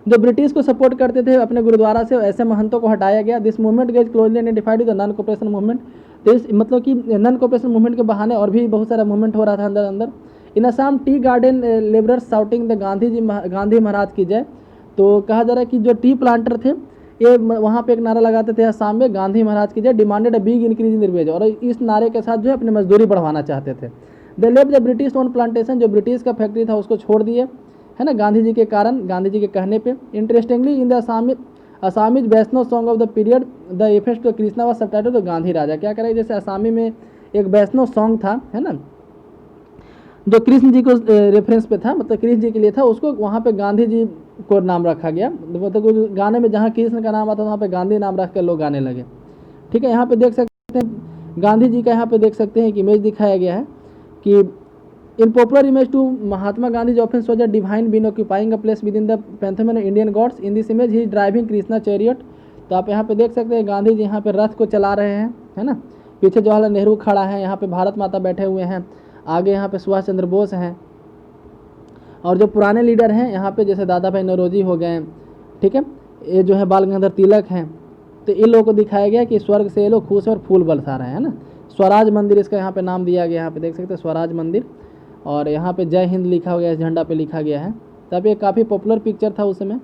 जो ब्रिटिश को सपोर्ट करते थे अपने गुरुद्वारा से, ऐसे महंतों को हटाया गया। This movement gauge closely identified the non cooperation movement, तो इस मतलब कि नॉन कोऑपरेशन मूवमेंट के बहाने और भी बहुत सारा मूवमेंट हो रहा था अंदर अंदर। In Assam tea garden labourers shouting the Gandhi Maharaj की जय, तो कहा जा रहा है कि जो टी प्लांटर थे ये वहाँ पे एक नारा लगाते थे असम में गांधी महाराज की जय, demanded a big increase in wage, और इस नारे के साथ जो है अपनी मजदूरी बढ़वाना चाहते थे। They left the British own plantation, जो ब्रिटिश का फैक्ट्री था उसको छोड़ दिए, है ना, गांधी जी के कारण, गांधी जी के कहने पे। Interestingly in the Assamese Vaishnav song of the period the effect of Krishna was subtitle the Gandhi राजा। क्या करें, जैसे असामी में एक वैष्णव सॉन्ग था, है ना, जो कृष्ण जी को रेफरेंस पे था, मतलब कृष्ण जी के लिए था, उसको वहाँ पे गांधी जी को नाम रखा गया, मतलब गाने में जहाँ कृष्ण का नाम आता था वहाँ पे गांधी नाम रख कर लोग गाने लगे। ठीक है, यहाँ पे देख सकते हैं गांधी जी का, यहाँ पे देख सकते हैं एक इमेज दिखाया गया है कि in popular image to Mahatma Gandhi जो often shows a divine being occupying a place within the pantheon of Indian gods, in this image he is driving Krishna chariot. तो आप यहाँ पे देख सकते हैं गांधी जी यहाँ पे रथ को चला रहे हैं, है ना, पीछे जवाहरलाल नेहरू खड़ा है, यहाँ पे भारत माता बैठे हुए हैं, आगे यहाँ पे सुभाष चंद्र बोस हैं, और जो पुराने लीडर हैं यहाँ पे जैसे दादा भाई नौरोजी हो गए, ठीक है, ये जो है बाल गंगाधर तिलक हैं, तो इन लोगों को दिखाया गया कि स्वर्ग से ये लोग खुश और फूल बरसा रहे हैं ना। स्वराज मंदिर इसका यहाँ पे नाम दिया गया, यहाँ पे देख सकते हैं स्वराज मंदिर, और यहाँ पे जय हिंद लिखा हुआ है, इस झंडा पे लिखा गया है। तब ये काफ़ी पॉपुलर पिक्चर था उस समय।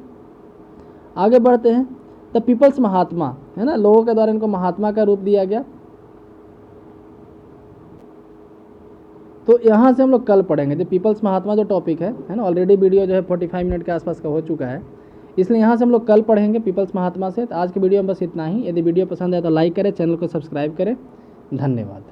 आगे बढ़ते हैं, द पीपल्स महात्मा, है ना, लोगों के द्वारा इनको महात्मा का रूप दिया गया। तो यहाँ से हम लोग कल पढ़ेंगे जो पीपल्स महात्मा जो टॉपिक है ना, ऑलरेडी वीडियो जो है 45 मिनट के आसपास का हो चुका है, इसलिए यहाँ से हम लोग कल पढ़ेंगे पीपल्स महात्मा से। तो आज की वीडियो में बस इतना ही। यदि वीडियो पसंद है तो लाइक करें, चैनल को सब्सक्राइब करें। धन्यवाद।